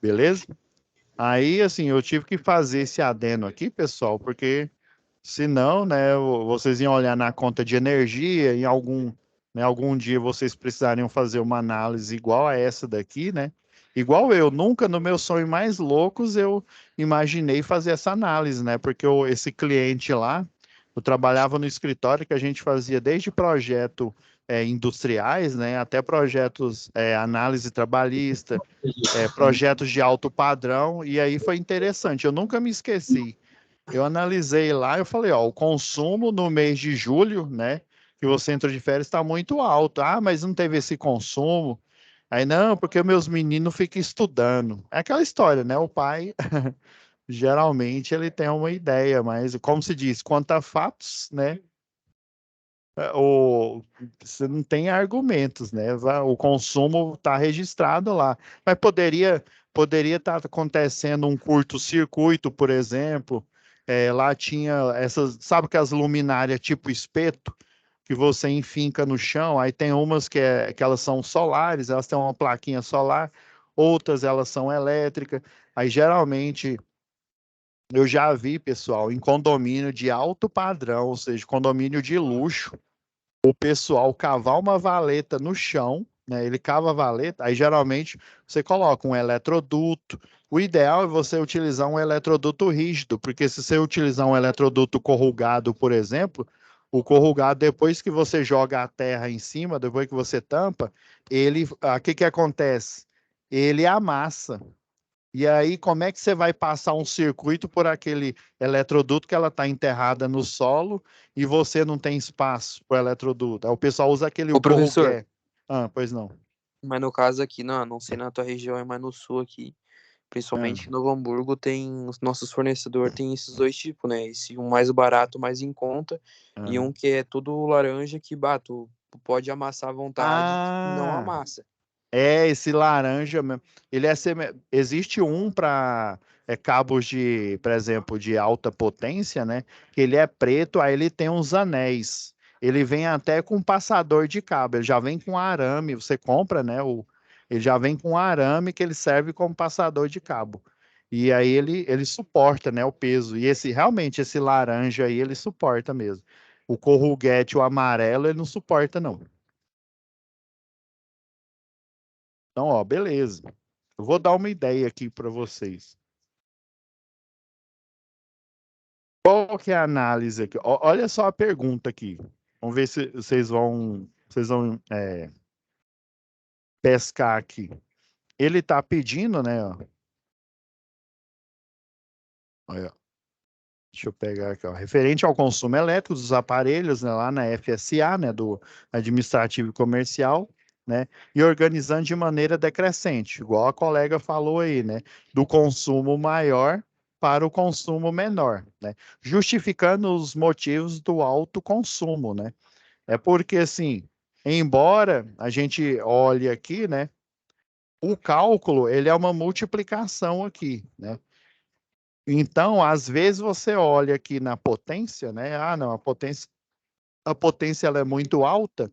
Beleza? Aí, assim, eu tive que fazer esse adendo aqui, pessoal, porque senão, né, vocês iam olhar na conta de energia em algum dia vocês precisariam fazer uma análise igual a essa daqui, né? Igual eu, nunca no meu sonho mais loucos eu imaginei fazer essa análise, né? Porque esse cliente lá, eu trabalhava no escritório que a gente fazia desde projeto industriais, né, até projetos análise trabalhista, projetos de alto padrão, e aí foi interessante, eu nunca me esqueci. Eu analisei lá, eu falei, ó, o consumo no mês de julho, né, que você entrou de férias, está muito alto. Ah, mas não teve esse consumo. Aí, não, porque meus meninos ficam estudando. É aquela história, né? O pai, geralmente, ele tem uma ideia, mas, como se diz, quanto a fatos, né? Você não tem argumentos, né? O consumo está registrado lá. Mas poderia estar acontecendo um curto-circuito, por exemplo. Lá tinha essas, sabe que as luminárias tipo espeto, que você enfinca no chão, aí tem umas que elas são solares, elas têm uma plaquinha solar, outras elas são elétricas. Aí geralmente eu já vi, pessoal, em condomínio de alto padrão, ou seja, condomínio de luxo o pessoal cavar uma valeta no chão, né? Ele cava a valeta, aí geralmente você coloca um eletroduto. O ideal é você utilizar um eletroduto rígido, porque se você utilizar um eletroduto corrugado, por exemplo, o corrugado, depois que você joga a terra em cima, depois que você tampa, o que que acontece? Ele amassa. E aí, como é que você vai passar um circuito por aquele eletroduto que ela está enterrada no solo e você não tem espaço para o eletroduto? Aí o pessoal usa aquele Ô, o professor, corrugué. Ah, pois não. mas no caso aqui, não sei na tua região, é mais no sul aqui. Ah, Principalmente em Novo Hamburgo, tem os nossos fornecedores tem esses dois tipos, né? Esse um mais barato, mais em conta, e ah. um que é tudo laranja que, tu pode amassar à vontade, que não Ah, amassa. esse laranja mesmo. Existe um para cabos de, por exemplo, de alta potência, né? Que ele é preto, aí ele tem uns anéis. Ele vem até com passador de cabo. Ele já vem com arame. Você compra, né? Ele já vem com arame que ele serve como passador de cabo. E aí ele suporta, né? O peso. E realmente esse laranja aí ele suporta mesmo. O corruguete, o amarelo, ele não suporta não. Então, ó, beleza. Eu vou dar uma ideia aqui para vocês. Qual que é a análise aqui? Olha só a pergunta aqui. Vamos ver se vocês vão pescar aqui. Ele está pedindo, né? Ó. Olha, deixa eu pegar aqui, ó. Referente ao consumo elétrico dos aparelhos, né, lá na FSA, né, do Administrativo e Comercial, né, e organizando de maneira decrescente, igual a colega falou aí, né, do consumo maior para o consumo menor, né, justificando os motivos do alto consumo, né. É porque, assim, embora a gente olhe aqui, né, o cálculo, ele é uma multiplicação aqui, né. Então, às vezes você olha aqui na potência, né? Ah, não, a potência ela é muito alta.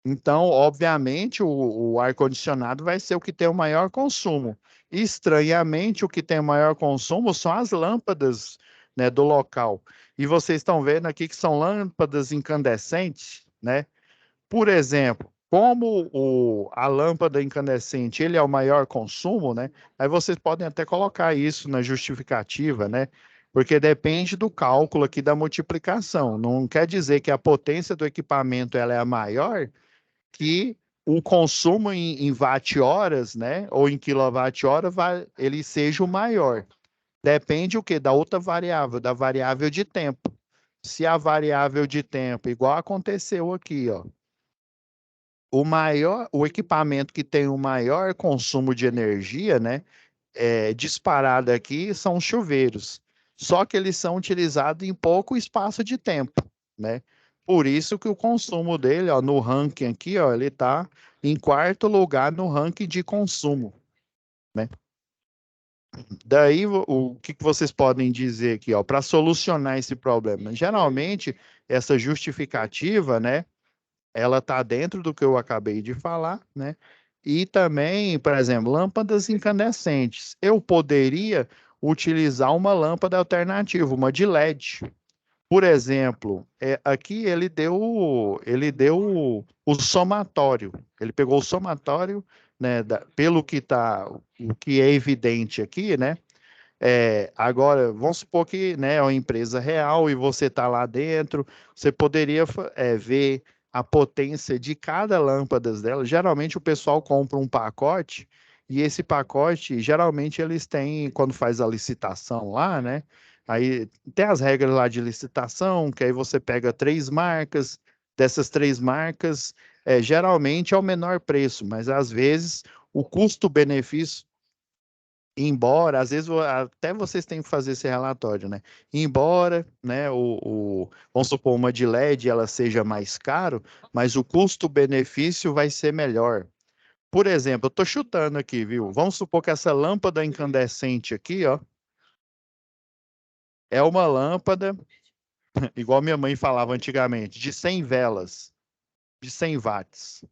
Então, obviamente, o ar-condicionado vai ser o que tem o maior consumo. Estranhamente, o que tem o maior consumo são as lâmpadas, né, do local. E vocês estão vendo aqui que são lâmpadas incandescentes, né? Por exemplo, como a lâmpada incandescente ele é o maior consumo, né? Aí vocês podem até colocar isso na justificativa, né? Porque depende do cálculo aqui da multiplicação. Não quer dizer que a potência do equipamento ela é a maior que o consumo em watt-horas, né? Ou em quilowatt-hora, ele seja o maior. Depende o quê? Da outra variável, da variável de tempo. Se a variável de tempo, igual aconteceu aqui, ó, o equipamento que tem o maior consumo de energia, né, disparado aqui são os chuveiros. Só que eles são utilizados em pouco espaço de tempo, né? Por isso que o consumo dele, ó, no ranking aqui, ó, ele está em quarto lugar no ranking de consumo, né? Daí, o que que vocês podem dizer aqui, ó, para solucionar esse problema? Geralmente, essa justificativa, né, ela está dentro do que eu acabei de falar, né? E também, por exemplo, lâmpadas incandescentes. Eu poderia utilizar uma lâmpada alternativa, uma de LED. Por exemplo, aqui ele deu o somatório. Ele pegou o somatório, né? Pelo que tá, o que é evidente aqui, né? Agora, vamos supor que, né, é uma empresa real e você está lá dentro, você poderia ver a potência de cada lâmpada dela. Geralmente o pessoal compra um pacote e esse pacote, geralmente eles têm, quando faz a licitação lá, né? Aí tem as regras lá de licitação, que aí você pega 3 marcas, dessas 3 marcas, geralmente é o menor preço, mas às vezes o custo-benefício embora, às vezes até vocês têm que fazer esse relatório, né? Embora, né, vamos supor, uma de LED ela seja mais caro, mas o custo-benefício vai ser melhor. Por exemplo, eu estou chutando aqui, viu? Vamos supor que essa lâmpada incandescente aqui, ó, é uma lâmpada, igual minha mãe falava antigamente, de 100 velas, de 100 watts.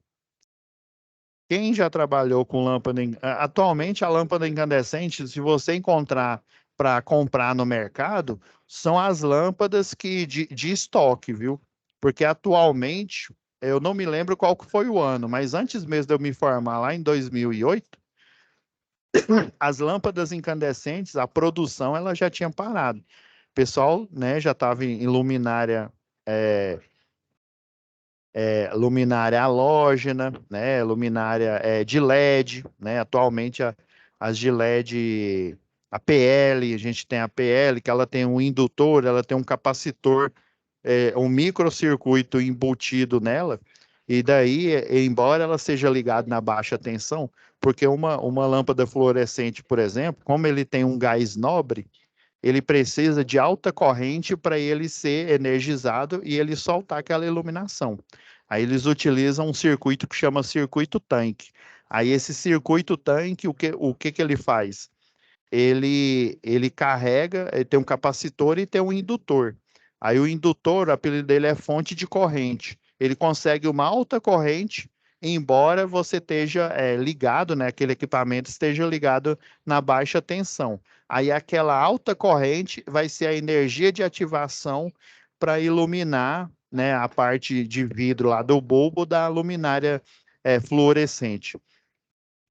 Quem já trabalhou com lâmpada, atualmente a lâmpada incandescente, se você encontrar para comprar no mercado, são as lâmpadas que de estoque, viu? Porque atualmente, eu não me lembro qual que foi o ano, mas antes mesmo de eu me formar lá em 2008, as lâmpadas incandescentes, a produção ela já tinha parado. O pessoal, né, já estava em luminária é, luminária halógena, né, luminária de LED, né, atualmente as de LED, a PL, a gente tem a PL, que ela tem um indutor, ela tem um capacitor, um microcircuito embutido nela, e daí, embora ela seja ligada na baixa tensão, porque uma lâmpada fluorescente, por exemplo, como ele tem um gás nobre, ele precisa de alta corrente para ele ser energizado e ele soltar aquela iluminação. Aí eles utilizam um circuito que chama circuito tanque. Aí esse circuito tanque, o que ele faz? Ele carrega, ele tem um capacitor e tem um indutor. Aí o indutor, o apelido dele é fonte de corrente. Ele consegue uma alta corrente, embora você esteja ligado, né? Aquele equipamento esteja ligado na baixa tensão. Aí aquela alta corrente vai ser a energia de ativação para iluminar, né, a parte de vidro lá do bulbo da luminária fluorescente.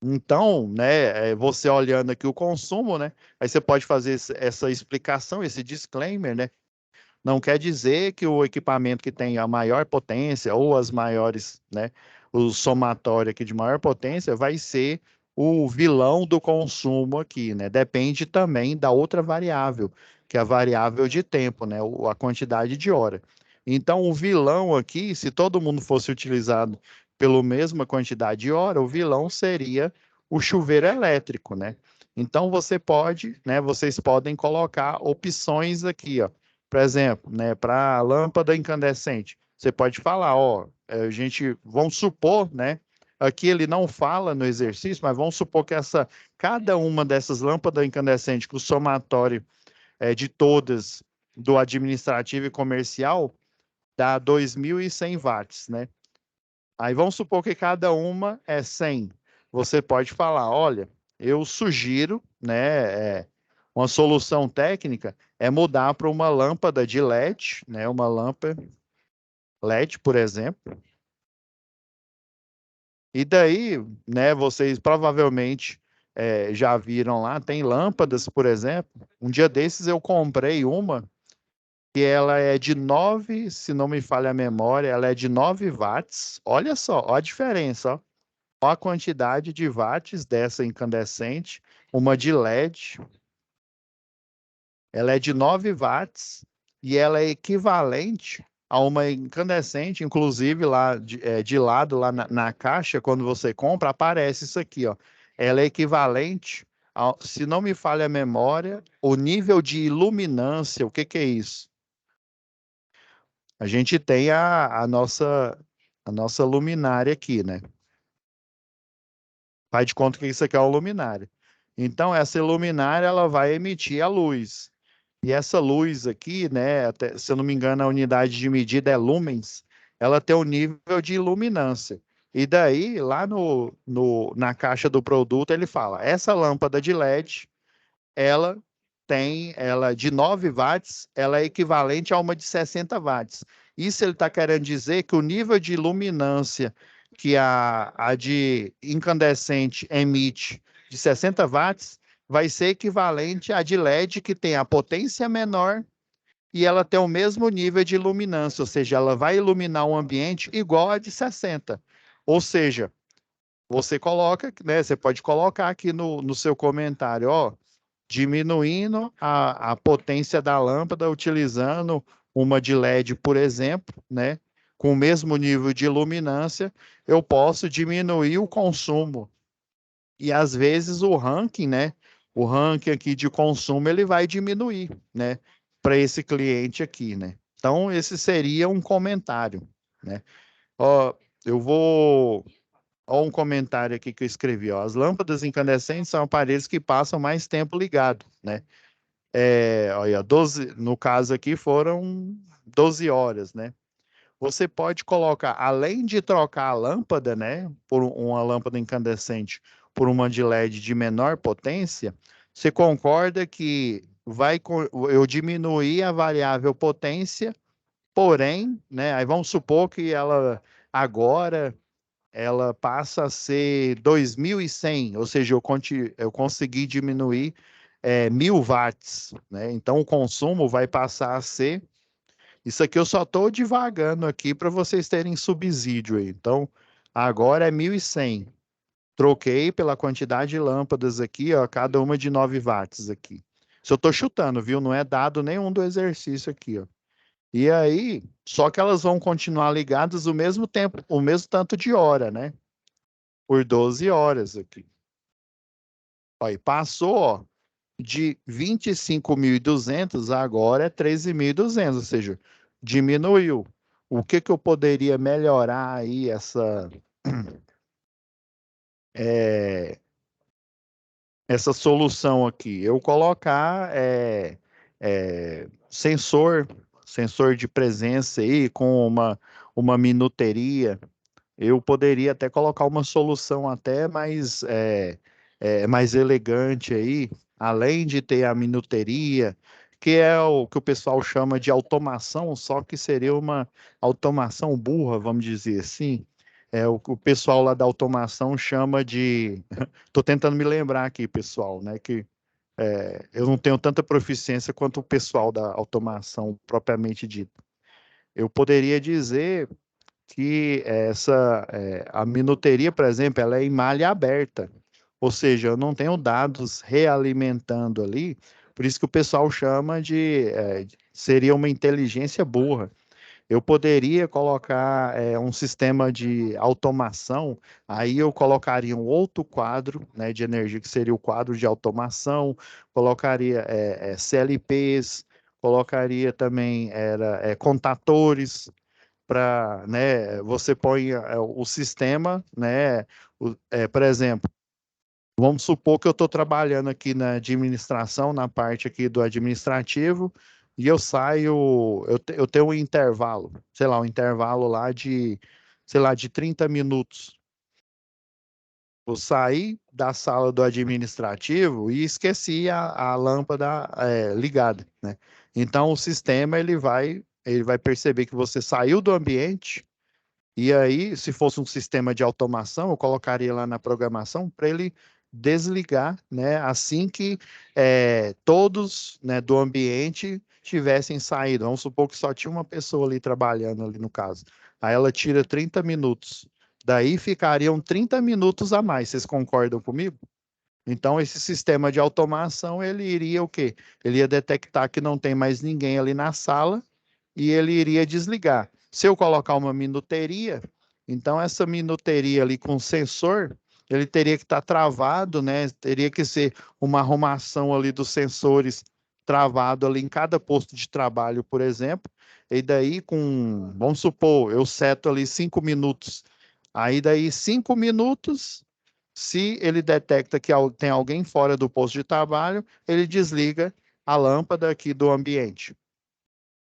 Então, né, você olhando aqui o consumo, né, aí você pode fazer essa explicação, esse disclaimer, né? Não quer dizer que o equipamento que tem a maior potência ou as maiores, né, o somatório aqui de maior potência vai ser o vilão do consumo aqui, né? Depende também da outra variável, que é a variável de tempo, né, a quantidade de hora. Então, o vilão aqui, se todo mundo fosse utilizado pela mesma quantidade de hora, o vilão seria o chuveiro elétrico, né? Então, você pode, né, vocês podem colocar opções aqui, ó. Por exemplo, né, para lâmpada incandescente, você pode falar, ó, a gente, vamos supor, né, aqui ele não fala no exercício, mas vamos supor que cada uma dessas lâmpadas incandescentes, com o somatório de todas do administrativo e comercial, dá 2.100 watts, né? Aí vamos supor que cada uma é 100. Você pode falar, olha, eu sugiro, né, uma solução técnica é mudar para uma lâmpada de LED, né, uma lâmpada LED, por exemplo. E daí, né, vocês provavelmente já viram lá, tem lâmpadas, por exemplo. Um dia desses eu comprei uma que ela é de 9, se não me falha a memória, ela é de 9 watts. Olha só, ó a diferença, ó. Ó a quantidade de watts dessa incandescente, uma de LED, ela é de 9 watts e ela é equivalente a uma incandescente, inclusive lá de lado, lá na caixa, quando você compra, aparece isso aqui, ó. Ela é equivalente, se não me falha a memória, o nível de iluminância, o que que é isso? A gente tem a nossa luminária aqui, né? Faz de conta que isso aqui é uma luminária. Então, essa luminária, ela vai emitir a luz. E essa luz aqui, né, se eu não me engano, a unidade de medida é lumens, ela tem um nível de iluminância. E daí, lá na caixa do produto, ele fala, essa lâmpada de LED, ela de 9 watts, ela é equivalente a uma de 60 watts. Isso ele está querendo dizer que o nível de luminância que a de incandescente emite de 60 watts vai ser equivalente à de LED, que tem a potência menor e ela tem o mesmo nível de iluminância, ou seja, ela vai iluminar um ambiente igual a de 60. Ou seja, você coloca, né, você pode colocar aqui no seu comentário, ó, diminuindo a potência da lâmpada utilizando uma de LED, por exemplo, né, com o mesmo nível de iluminância, eu posso diminuir o consumo. E às vezes o ranking, né, o ranking aqui de consumo, ele vai diminuir, né, para esse cliente aqui, né? Então, esse seria um comentário, né? Ó, eu vou Ó, um comentário aqui que eu escrevi, ó. As lâmpadas incandescentes são aparelhos que passam mais tempo ligado, né? Olha, 12, no caso aqui foram 12 horas, né? Você pode colocar, além de trocar a lâmpada, né, por uma lâmpada incandescente por uma de LED de menor potência, você concorda que eu diminuir a variável potência, porém, né, aí vamos supor que agora ela passa a ser 2.100, ou seja, eu consegui diminuir 1.000 watts, né? Então o consumo vai passar a ser. Isso aqui eu só estou divagando aqui para vocês terem subsídio aí. Então agora é 1.100. Troquei pela quantidade de lâmpadas aqui, ó, cada uma de 9 watts aqui. Isso eu estou chutando, viu? Não é dado nenhum do exercício aqui, ó. E aí, só que elas vão continuar ligadas o mesmo tempo, o mesmo tanto de hora, né? Por 12 horas aqui. Ó, e passou, ó, de 25.200 agora é 13.200, ou seja, diminuiu. O que que eu poderia melhorar aí essa solução aqui? Eu colocar sensor de presença aí com uma minuteria. Eu poderia até colocar uma solução até mais elegante aí, além de ter a minuteria, que é o que o pessoal chama de automação, só que seria uma automação burra, vamos dizer assim. O pessoal lá da automação chama de... Estou tentando me lembrar aqui, pessoal, né? Que eu não tenho tanta proficiência quanto o pessoal da automação propriamente dita. Eu poderia dizer que a minuteria, por exemplo, ela é em malha aberta. Ou seja, eu não tenho dados realimentando ali, por isso que o pessoal chama seria uma inteligência burra. Eu poderia colocar um sistema de automação, aí eu colocaria um outro quadro, né, de energia, que seria o quadro de automação, colocaria CLPs, colocaria também contatores, para, né, você põe o sistema, né, por exemplo, vamos supor que eu estou trabalhando aqui na administração, na parte aqui do administrativo, e eu saio, eu tenho um intervalo, sei lá, um intervalo lá sei lá, de 30 minutos. Eu saí da sala do administrativo e esqueci a lâmpada ligada, né? Então o sistema ele vai perceber que você saiu do ambiente. E aí, se fosse um sistema de automação, eu colocaria lá na programação para ele desligar, né, assim que todos, né, do ambiente tivessem saído. Vamos supor que só tinha uma pessoa ali trabalhando ali no caso. Aí ela tira 30 minutos. Daí ficariam 30 minutos a mais. Vocês concordam comigo? Então, esse sistema de automação, ele iria o quê? Ele ia detectar que não tem mais ninguém ali na sala e ele iria desligar. Se eu colocar uma minuteria, então essa minuteria ali com sensor, ele teria que estar travado, né? Teria que ser uma arrumação ali dos sensores travado ali em cada posto de trabalho, por exemplo. E daí vamos supor, eu seto ali 5 minutos. Aí daí 5 minutos, se ele detecta que tem alguém fora do posto de trabalho, ele desliga a lâmpada aqui do ambiente.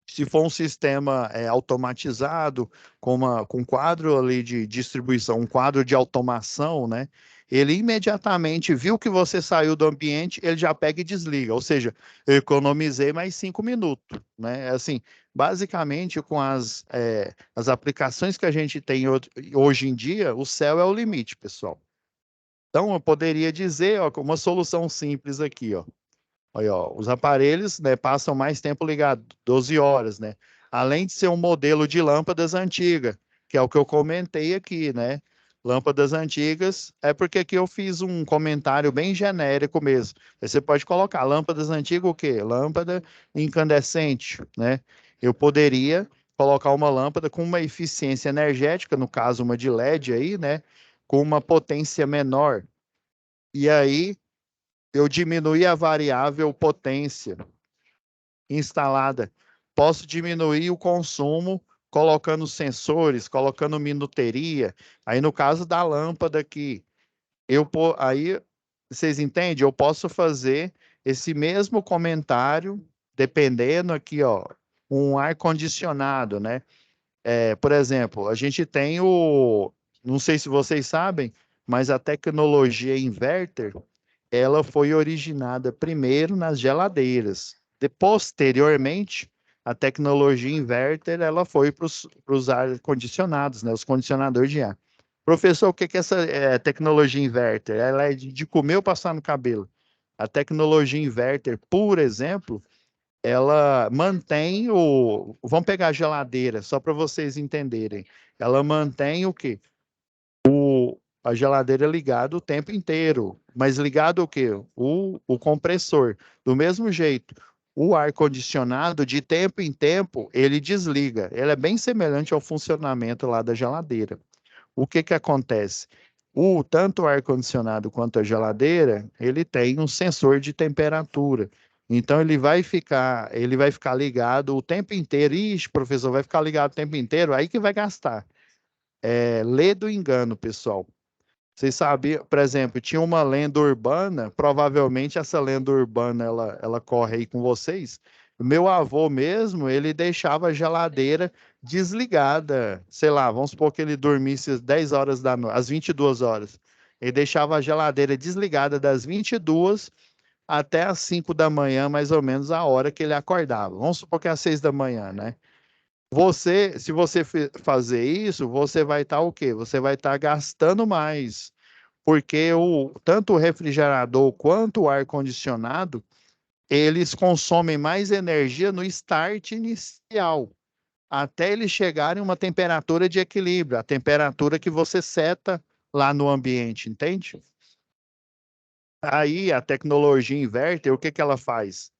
Se for um sistema automatizado, com quadro ali de distribuição, um quadro de automação, né? Ele imediatamente viu que você saiu do ambiente, ele já pega e desliga. Ou seja, eu economizei mais 5 minutos, né? Assim, basicamente, com as aplicações que a gente tem hoje em dia, o céu é o limite, pessoal. Então, eu poderia dizer, ó, uma solução simples aqui, ó. Aí, ó, os aparelhos, né, passam mais tempo ligados, 12 horas, né? Além de ser um modelo de lâmpadas antiga, que é o que eu comentei aqui, né? Lâmpadas antigas, é porque aqui eu fiz um comentário bem genérico mesmo. Aí você pode colocar lâmpadas antigas o quê? Lâmpada incandescente, né? Eu poderia colocar uma lâmpada com uma eficiência energética, no caso uma de LED aí, né? Com uma potência menor. E aí eu diminuir a variável potência instalada. Posso diminuir o consumo colocando sensores, colocando minuteria. Aí no caso da lâmpada aqui, aí vocês entendem? Eu posso fazer esse mesmo comentário dependendo aqui, ó, um ar condicionado, né? Por exemplo, a gente tem não sei se vocês sabem, mas a tecnologia inverter ela foi originada primeiro nas geladeiras. Posteriormente, a tecnologia inverter ela foi para os ar-condicionados, né, os condicionadores de ar. Professor, o que é essa tecnologia inverter? Ela é de comer ou passar no cabelo? A tecnologia inverter, por exemplo, ela mantém o... Vamos pegar a geladeira, só para vocês entenderem. Ela mantém o quê? A geladeira ligada o tempo inteiro. Mas ligado o quê? O compressor. Do mesmo jeito, o ar-condicionado, de tempo em tempo, ele desliga. Ele é bem semelhante ao funcionamento lá da geladeira. O que que acontece? Tanto o ar-condicionado quanto a geladeira, ele tem um sensor de temperatura. Então ele vai ficar ligado o tempo inteiro. Ixi, professor, vai ficar ligado o tempo inteiro, aí que vai gastar. Lê do engano, pessoal. Vocês sabiam, por exemplo, tinha uma lenda urbana, provavelmente essa lenda urbana ela corre aí com vocês. Meu avô mesmo, ele deixava a geladeira desligada, sei lá, vamos supor que ele dormisse às 10 horas da noite, às 22 horas. Ele deixava a geladeira desligada das 22 até às 5 da manhã, mais ou menos a hora que ele acordava. Vamos supor que é às 6 da manhã, né? se você fazer isso, você vai estar o quê? Você vai estar gastando mais, porque tanto o refrigerador quanto o ar-condicionado, eles consomem mais energia no start inicial, até eles chegarem a uma temperatura de equilíbrio, a temperatura que você seta lá no ambiente, entende? Aí a tecnologia inverter, o que que ela faz?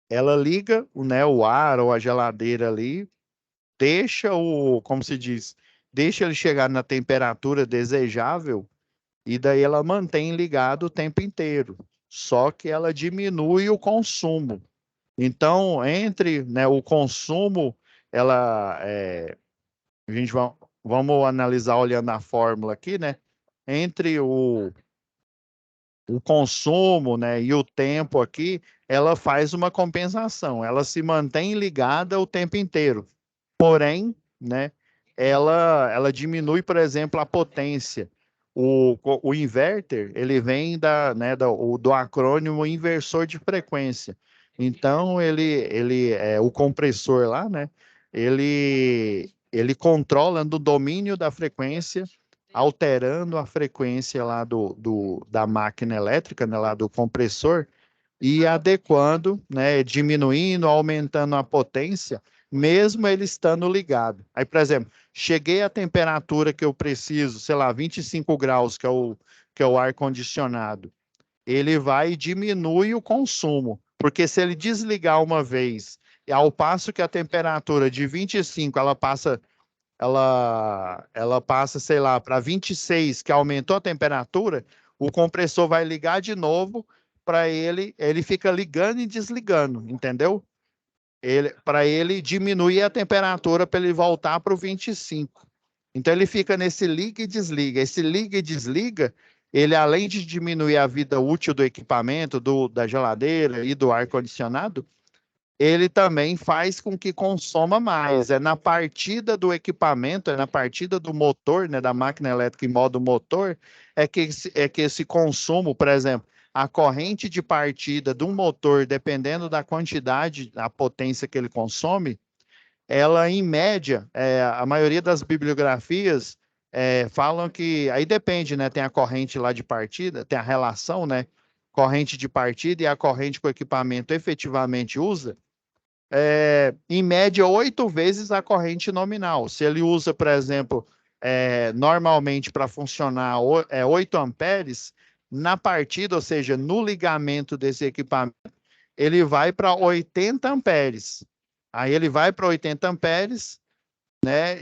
Ela liga, né, o ar ou a geladeira ali, deixa como se diz, deixa ele chegar na temperatura desejável e daí ela mantém ligado o tempo inteiro. Só que ela diminui o consumo. Então, entre, né, o consumo, a gente vamos analisar olhando a fórmula aqui, né? Entre o consumo, né, e o tempo aqui, ela faz uma compensação. Ela se mantém ligada o tempo inteiro. Porém, né, ela diminui, por exemplo, a potência. O inverter, ele vem do acrônimo inversor de frequência. Então, o compressor lá, né, ele controla no domínio da frequência, alterando a frequência lá da máquina elétrica, né, lá do compressor, e adequando, né, diminuindo, aumentando a potência, mesmo ele estando ligado. Aí, por exemplo, cheguei à temperatura que eu preciso, sei lá, 25 graus, que é o ar-condicionado. Ele vai e diminui o consumo, porque se ele desligar uma vez, ao passo que a temperatura de 25 ela passa, sei lá, para 26, que aumentou a temperatura, o compressor vai ligar de novo para ele fica ligando e desligando, entendeu? Para ele diminuir a temperatura para ele voltar para o 25. Então ele fica nesse liga e desliga. Esse liga e desliga, ele além de diminuir a vida útil do equipamento, da geladeira e do ar-condicionado, ele também faz com que consoma mais. É na partida do equipamento, é na partida do motor, né, da máquina elétrica em modo motor, é que esse consumo, por exemplo, a corrente de partida de um motor, dependendo da quantidade, da potência que ele consome, ela, em média, a maioria das bibliografias falam que, aí depende, né, tem a corrente lá de partida, tem a relação, né, corrente de partida e a corrente que o equipamento efetivamente usa, em média, 8 vezes a corrente nominal. Se ele usa, por exemplo, normalmente para funcionar 8 amperes, na partida, ou seja, no ligamento desse equipamento, ele vai para 80 amperes. Aí ele vai para 80 amperes, né?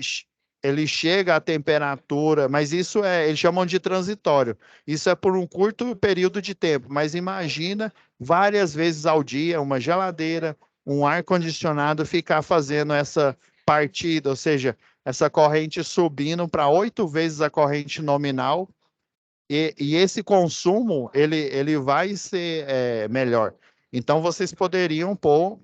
Ele chega à temperatura, mas isso eles chamam de transitório. Isso é por um curto período de tempo, mas imagina várias vezes ao dia uma geladeira, um ar-condicionado ficar fazendo essa partida, ou seja, essa corrente subindo para 8 vezes a corrente nominal, e esse consumo ele vai ser melhor. Então vocês poderiam pôr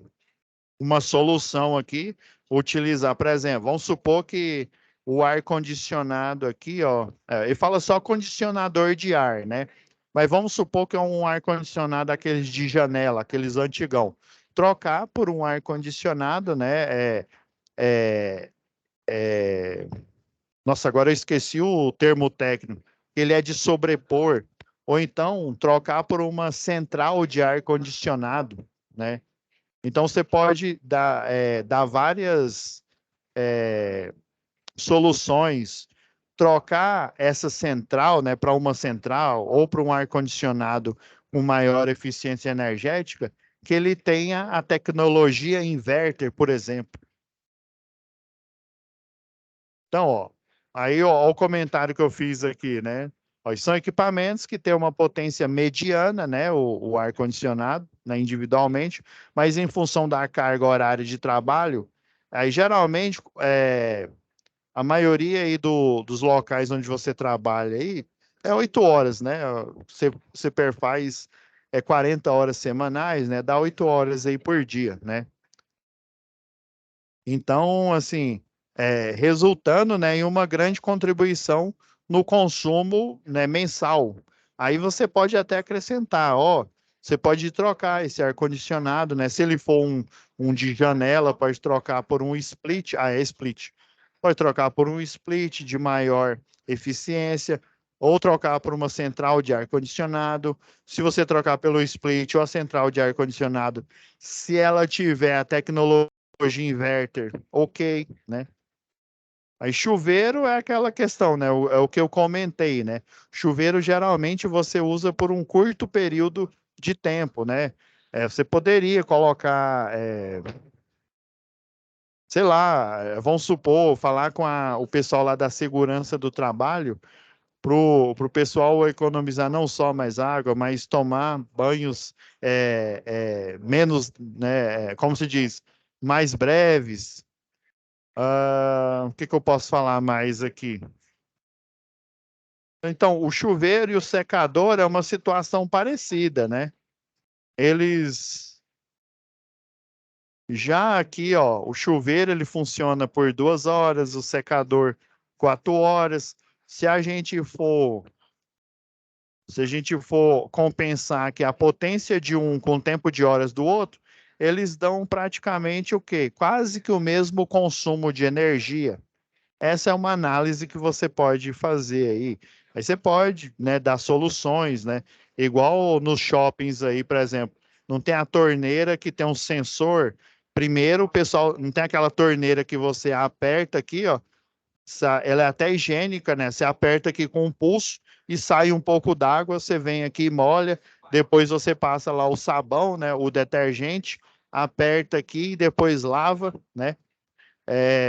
uma solução aqui, utilizar, por exemplo, vamos supor que o ar-condicionado aqui, ó, ele fala só condicionador de ar, né? Mas vamos supor que é um ar-condicionado aqueles de janela, aqueles antigão. Trocar por um ar-condicionado, né? É, é... Nossa, agora eu esqueci o termo técnico. Ele é de sobrepor. Ou então trocar por uma central de ar-condicionado, né? Então, você pode dar várias soluções, trocar essa central, né, para uma central ou para um ar-condicionado com maior eficiência energética, que ele tenha a tecnologia inverter, por exemplo. Então, ó, aí ó, o comentário que eu fiz aqui, né? Ó, são equipamentos que têm uma potência mediana, né? O ar-condicionado, né, individualmente, mas em função da carga horária de trabalho, aí geralmente a maioria aí dos locais onde você trabalha aí é 8 horas, né? Você faz 40 horas semanais, né? Dá 8 horas aí por dia, né? Então, assim, resultando, né, em uma grande contribuição no consumo, né, mensal. Aí você pode até acrescentar, ó, você pode trocar esse ar-condicionado, né? Se ele for um de janela, pode trocar por um split, é split. Pode trocar por um split de maior eficiência, ou trocar por uma central de ar-condicionado. Se você trocar pelo split ou a central de ar-condicionado, se ela tiver a tecnologia inverter, ok, né? Aí chuveiro é aquela questão, né? É o que eu comentei, né? Chuveiro geralmente você usa por um curto período de tempo, né? Você poderia colocar, sei lá, vamos supor, falar com o pessoal lá da segurança do trabalho, pro pessoal economizar não só mais água, mas tomar banhos menos, né? Como se diz, mais breves. O que que eu posso falar mais aqui? Então, o chuveiro e o secador é uma situação parecida, né? Eles já aqui, ó, o chuveiro ele funciona por 2 horas, o secador 4 horas. Se a gente for, se a gente for compensar que a potência de um com o tempo de horas do outro, eles dão praticamente o quê? Quase que o mesmo consumo de energia. Essa é uma análise que você pode fazer aí. Aí você pode, né, dar soluções, né? Igual nos shoppings aí, por exemplo, não tem a torneira que tem um sensor. Primeiro, o pessoal não tem aquela torneira que você aperta aqui, ó. Ela é até higiênica, né? Você aperta aqui com um pulso e sai um pouco d'água, você vem aqui e molha, depois você passa lá o sabão, né, o detergente, aperta aqui e depois lava, né?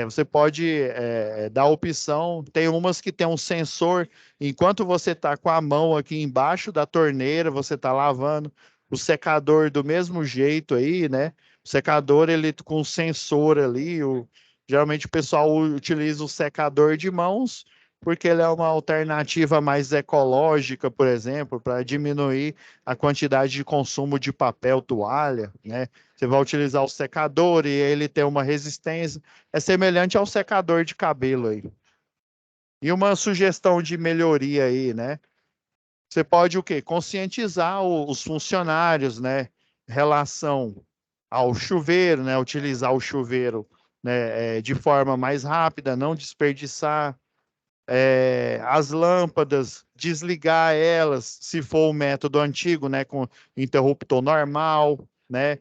Você pode dar a opção, tem umas que tem um sensor, enquanto você está com a mão aqui embaixo da torneira, você está lavando, o secador do mesmo jeito aí, né? O secador, ele com sensor ali, geralmente o pessoal utiliza o secador de mãos, porque ele é uma alternativa mais ecológica, por exemplo, para diminuir a quantidade de consumo de papel toalha, né? Você vai utilizar o secador e ele tem uma resistência, é semelhante ao secador de cabelo aí. E uma sugestão de melhoria aí, né? Você pode o quê? Conscientizar os funcionários, né? Relação ao chuveiro, né? Utilizar o chuveiro, né? De forma mais rápida, não desperdiçar. As lâmpadas, desligar elas, se for o método antigo, né? Com interruptor normal, né?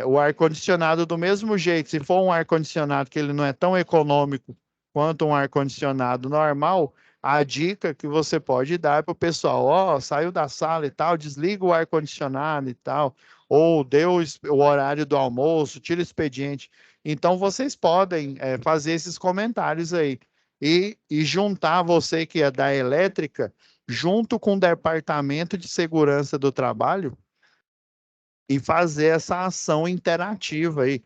O ar-condicionado do mesmo jeito. Se for um ar-condicionado que ele não é tão econômico quanto um ar-condicionado normal, a dica que você pode dar para o pessoal, ó, saiu da sala e tal, desliga o ar-condicionado e tal, ou deu o horário do almoço, tira o expediente. Então, vocês podem fazer esses comentários aí e juntar você que é da elétrica, junto com o departamento de segurança do trabalho, e fazer essa ação interativa aí.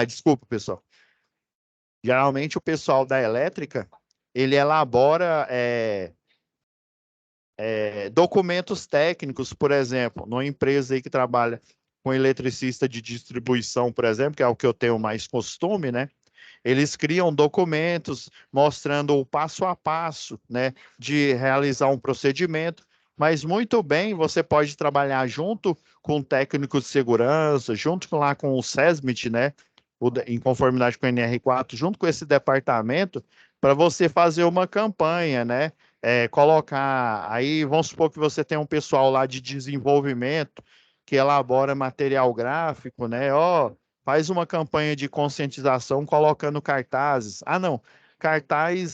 Desculpa, pessoal. Geralmente o pessoal da elétrica, ele elabora documentos técnicos, por exemplo, numa empresa aí que trabalha com eletricista de distribuição, por exemplo, que é o que eu tenho mais costume, né? Eles criam documentos mostrando o passo a passo, né, de realizar um procedimento, mas muito bem, você pode trabalhar junto com o técnico de segurança, junto lá com o SESMIT, né, em conformidade com o NR4, junto com esse departamento, para você fazer uma campanha, né, colocar, aí vamos supor que você tem um pessoal lá de desenvolvimento que elabora material gráfico, né, ó, faz uma campanha de conscientização colocando cartazes. Ah, não, cartaz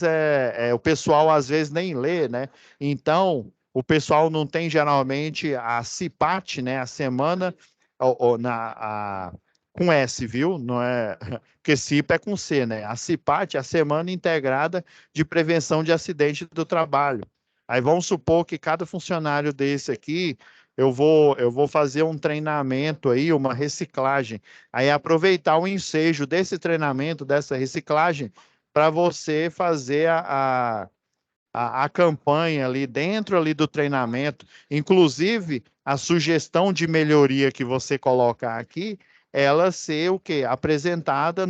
o pessoal às vezes nem lê, né? Então, o pessoal não tem geralmente a CIPAT, né? A semana com S, viu? Não é porque CIPA é com C, né? A CIPAT é a Semana Integrada de Prevenção de Acidente do Trabalho. Aí vamos supor que cada funcionário desse aqui eu vou fazer um treinamento aí, uma reciclagem. Aí aproveitar o ensejo desse treinamento, dessa reciclagem, para você fazer a campanha ali dentro ali do treinamento. Inclusive, a sugestão de melhoria que você colocar aqui, ela ser o quê? Apresentada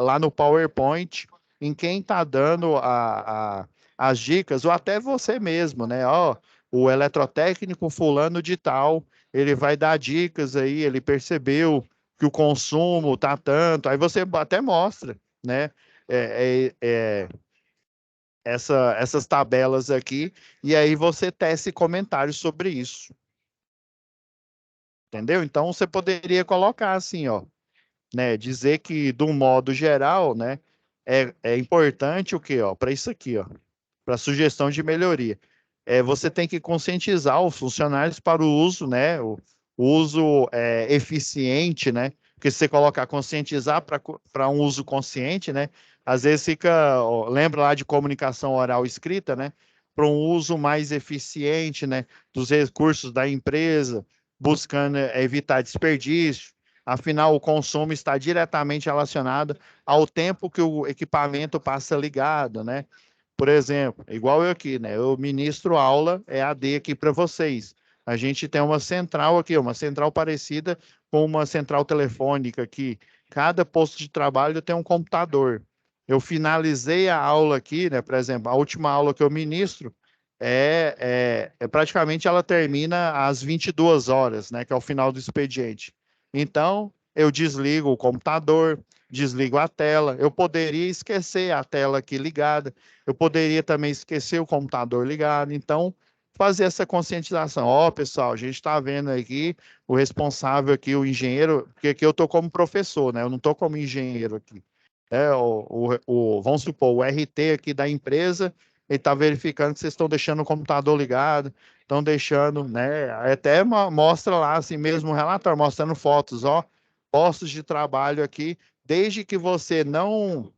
lá no PowerPoint, em quem está dando as dicas, ou até você mesmo, né? Ó, o eletrotécnico fulano de tal, ele vai dar dicas aí, ele percebeu que o consumo tá tanto, aí você até mostra, né? Essas tabelas aqui, e aí você tece comentários sobre isso, entendeu? Então você poderia colocar assim, ó, né? Dizer que, de um modo geral, né? É importante o quê, ó? Para isso aqui, ó, para sugestão de melhoria. Você tem que conscientizar os funcionários para o uso, né? O uso eficiente, né? Porque se você colocar conscientizar para um uso consciente, né? Às vezes fica, ó, lembra lá de comunicação oral escrita, né? Para um uso mais eficiente, né? Dos recursos da empresa, buscando evitar desperdício. Afinal, o consumo está diretamente relacionado ao tempo que o equipamento passa ligado, né? Por exemplo, igual eu aqui, né? Eu ministro aula EAD aqui para vocês. A gente tem uma central aqui, uma central parecida com uma central telefônica aqui. Cada posto de trabalho tem um computador. Eu finalizei a aula aqui, né? Por exemplo, a última aula que eu ministro praticamente ela termina às 22 horas, né? Que é o final do expediente. Então, eu desligo o computador, desligo a tela. Eu poderia esquecer a tela aqui ligada, eu poderia também esquecer o computador ligado. Então, fazer essa conscientização. Ó, pessoal, a gente está vendo aqui o responsável aqui, o engenheiro, porque aqui eu estou como professor, né? Eu não estou como engenheiro aqui. Vamos supor, o RT aqui da empresa, ele está verificando que vocês estão deixando o computador ligado, estão deixando, né? Até mostra lá, assim mesmo, um relatório, mostrando fotos, ó, postos de trabalho aqui, desde que você não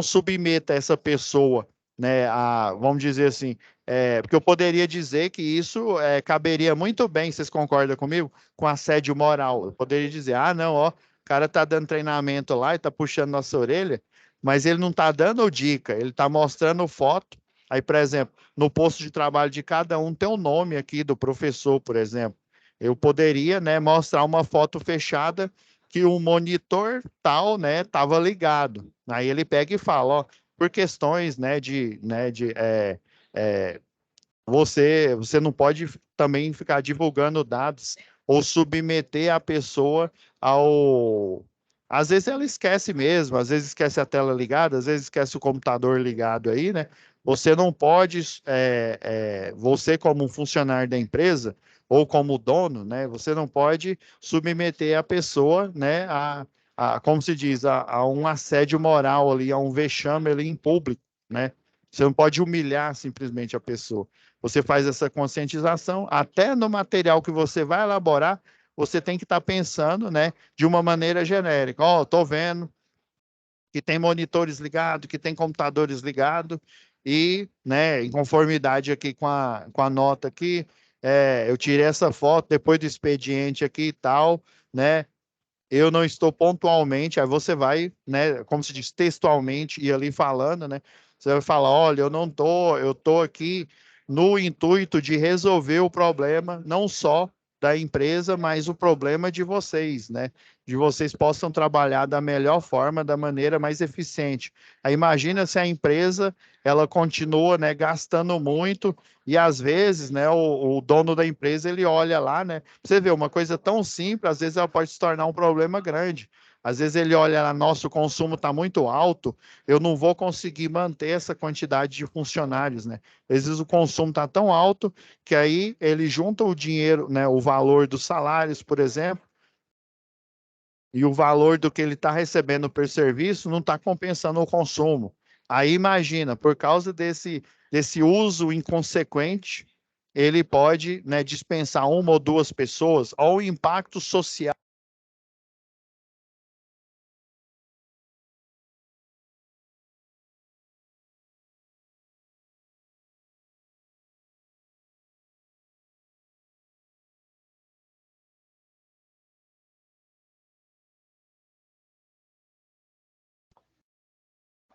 submeta essa pessoa, né, vamos dizer assim, porque eu poderia dizer que isso caberia muito bem, vocês concordam comigo, com assédio moral. Eu poderia dizer, ah, não, ó, o cara tá dando treinamento lá e tá puxando nossa orelha, mas ele não tá dando dica, ele tá mostrando foto. Aí, por exemplo, no posto de trabalho de cada um tem o nome aqui do professor, por exemplo. Eu poderia, né, mostrar uma foto fechada que o monitor tal, né, estava ligado. Aí ele pega e fala, ó, por questões, é, você não pode também ficar divulgando dados ou submeter a pessoa ao. Às vezes ela esquece mesmo, às vezes esquece a tela ligada, às vezes esquece o computador ligado aí, né? Você não pode, você como um funcionário da empresa ou como dono, né? Você não pode submeter a pessoa, né? Como se diz, a um assédio moral ali, a um vexame ali em público, né? Você não pode humilhar simplesmente a pessoa. Você faz essa conscientização, até no material que você vai elaborar, você tem que estar pensando, né, de uma maneira genérica. Ó, estou vendo que tem monitores ligados, que tem computadores ligados, e, né, em conformidade aqui com a nota aqui, eu tirei essa foto depois do expediente aqui e tal, né, eu não estou pontualmente, aí você vai, né, como se diz, textualmente, ir ali falando, né? Você vai falar, olha, eu tô aqui no intuito de resolver o problema, não só da empresa, mas o problema de vocês, né? De vocês possam trabalhar da melhor forma, da maneira mais eficiente. Aí imagina se a empresa, ela continua, né, gastando muito e às vezes, né, o dono da empresa, ele olha lá, né? Você vê, uma coisa tão simples, às vezes ela pode se tornar um problema grande. Às vezes ele olha lá, nosso consumo está muito alto, eu não vou conseguir manter essa quantidade de funcionários, né? Às vezes o consumo está tão alto que aí ele junta o dinheiro, né, o valor dos salários, por exemplo, e o valor do que ele está recebendo por serviço não está compensando o consumo. Aí imagina, por causa desse uso inconsequente, ele pode, né, dispensar uma ou duas pessoas, olha o impacto social.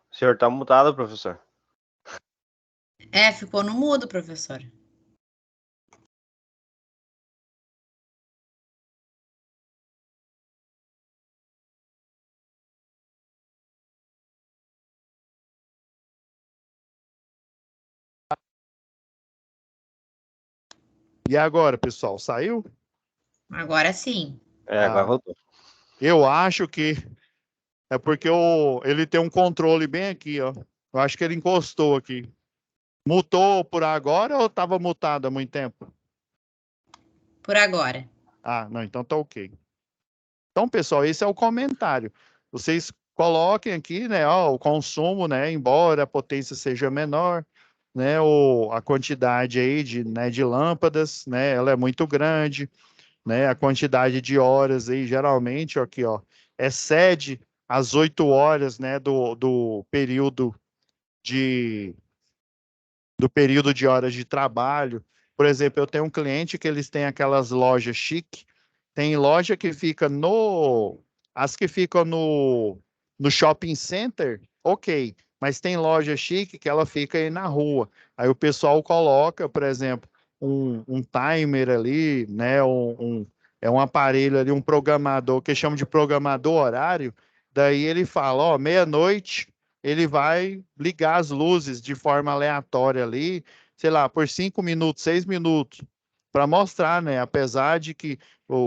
O senhor tá mutado, professor. Ficou no mudo, professor. E agora, pessoal, saiu? Agora sim. Agora voltou. Eu acho que é porque ele tem um controle bem aqui, ó. Eu acho que ele encostou aqui. Mutou por agora ou estava mutado há muito tempo? Por agora. Não, então tá ok. Então, pessoal, esse é o comentário. Vocês coloquem aqui, né, ó, o consumo, né, embora a potência seja menor, né, a quantidade aí de lâmpadas, né, ela é muito grande, né, a quantidade de horas aí, geralmente, ó, aqui, ó, excede as 8 horas, né, do período de horas de trabalho. Por exemplo, eu tenho um cliente que eles têm aquelas lojas chique, tem loja que fica as que ficam no shopping center, ok, mas tem loja chique que ela fica aí na rua. Aí o pessoal coloca, por exemplo, um timer ali, né, é um aparelho ali, um programador, que chama de programador horário, daí ele fala, ó, meia-noite, ele vai ligar as luzes de forma aleatória ali, sei lá, por 5 minutos, 6 minutos, para mostrar, né? Apesar de que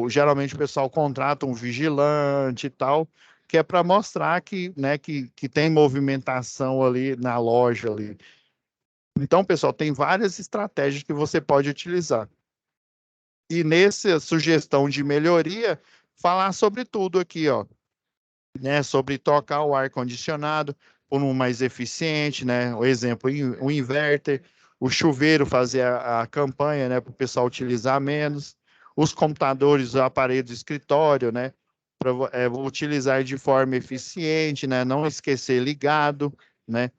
geralmente o pessoal contrata um vigilante e tal, que é para mostrar que, né, que tem movimentação ali na loja ali. Então, pessoal, tem várias estratégias que você pode utilizar. E nessa sugestão de melhoria, falar sobre tudo aqui, ó, né, sobre trocar o ar-condicionado por um mais eficiente, né, o exemplo, o inverter, o chuveiro fazer a campanha, né, para o pessoal utilizar menos, os computadores, o aparelho do escritório, né, para utilizar de forma eficiente, né, não esquecer ligado, né,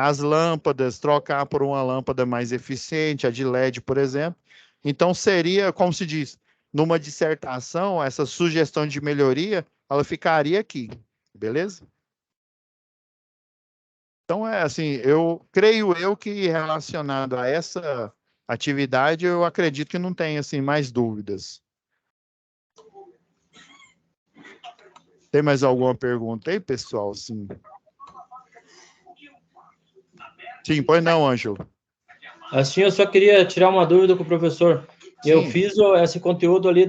as lâmpadas, trocar por uma lâmpada mais eficiente, a de LED, por exemplo. Então, seria, como se diz, numa dissertação, essa sugestão de melhoria, ela ficaria aqui, beleza? Então, é assim, creio que relacionado a essa atividade, eu acredito que não tem, assim, mais dúvidas. Tem mais alguma pergunta aí, pessoal? Sim, pois não, Ângelo. Assim, eu só queria tirar uma dúvida com o professor. Sim. Eu fiz esse conteúdo ali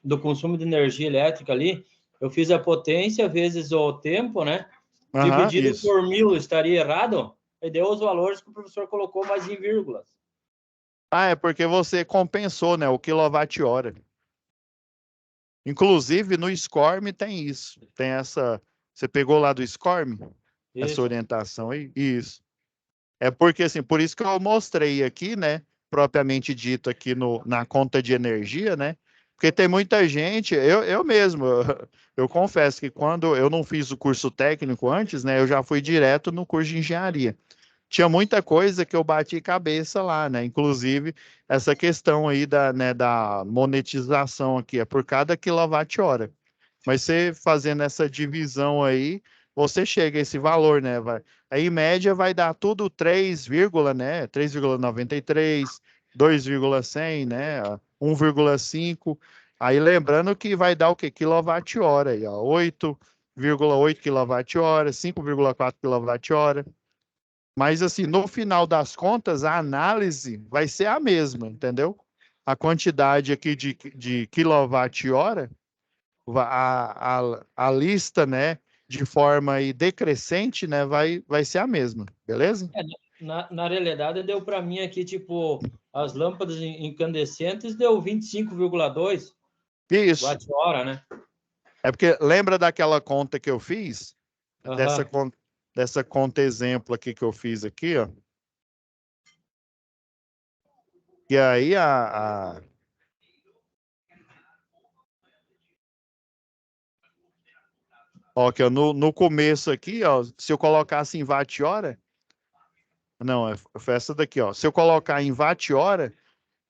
do consumo de energia elétrica ali, eu fiz a potência vezes o tempo, né? Dividido Isso. por 1000, estaria errado? E deu os valores que o professor colocou, mais em vírgulas. É porque você compensou, né, o quilowatt-hora. Inclusive, no SCORM tem isso. Tem essa... Você pegou lá do SCORM? Essa Isso. orientação aí? Isso. É porque, assim, por isso que eu mostrei aqui, né, propriamente dito aqui na conta de energia, né, porque tem muita gente, eu mesmo, eu confesso que quando eu não fiz o curso técnico antes, né, eu já fui direto no curso de engenharia. Tinha muita coisa que eu bati cabeça lá, né, inclusive essa questão aí da monetização aqui, é por cada quilowatt-hora. Mas você fazendo essa divisão aí, você chega a esse valor, né? Aí, em média, vai dar tudo 3, né? 3,93, 2,100, né? 1,5. Aí, lembrando que vai dar o quê? Quilowatt-hora aí, ó. 8,8 quilowatt-hora, 5,4 quilowatt-hora. Mas, assim, no final das contas, a análise vai ser a mesma, entendeu? A quantidade aqui de quilowatt-hora, a lista, né, de forma aí decrescente, né, vai ser a mesma, beleza? Na realidade, deu para mim aqui, tipo, as lâmpadas incandescentes deu 25,2 Isso. watt-hora, né? É porque lembra daquela conta que eu fiz? Aham. Dessa conta exemplo aqui que eu fiz aqui, ó. E aí ó, que no começo aqui, ó, se eu colocasse em watt-hora, não, foi essa daqui, ó. Se eu colocar em watt-hora,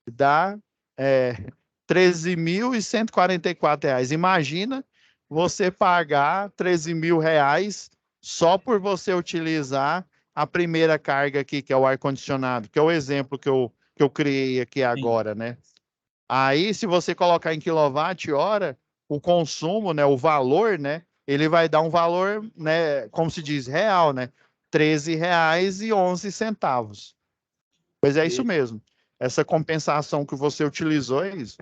dá R$ 13.144. Imagina você pagar R$ 13.000 só por você utilizar a primeira carga aqui, que é o ar-condicionado, que é o exemplo que eu criei aqui agora, né? Aí, se você colocar em quilowatt-hora, o consumo, né, o valor, né, ele vai dar um valor, né, como se diz, real, né? R$ 13,11. Pois é isso mesmo. Essa compensação que você utilizou é isso.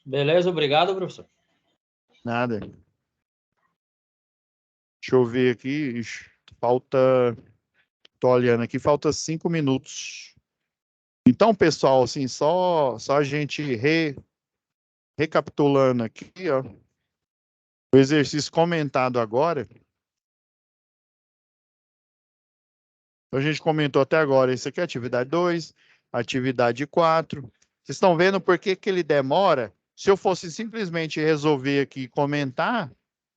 Beleza, obrigado, professor. Nada. Deixa eu ver aqui. Ixi, falta. Tô olhando aqui, falta 5 minutos. Então, pessoal, assim, só a gente recapitulando aqui, ó. O exercício comentado agora. Então, a gente comentou até agora, isso aqui é atividade 2, atividade 4. Vocês estão vendo por que que ele demora? Se eu fosse simplesmente resolver aqui e comentar,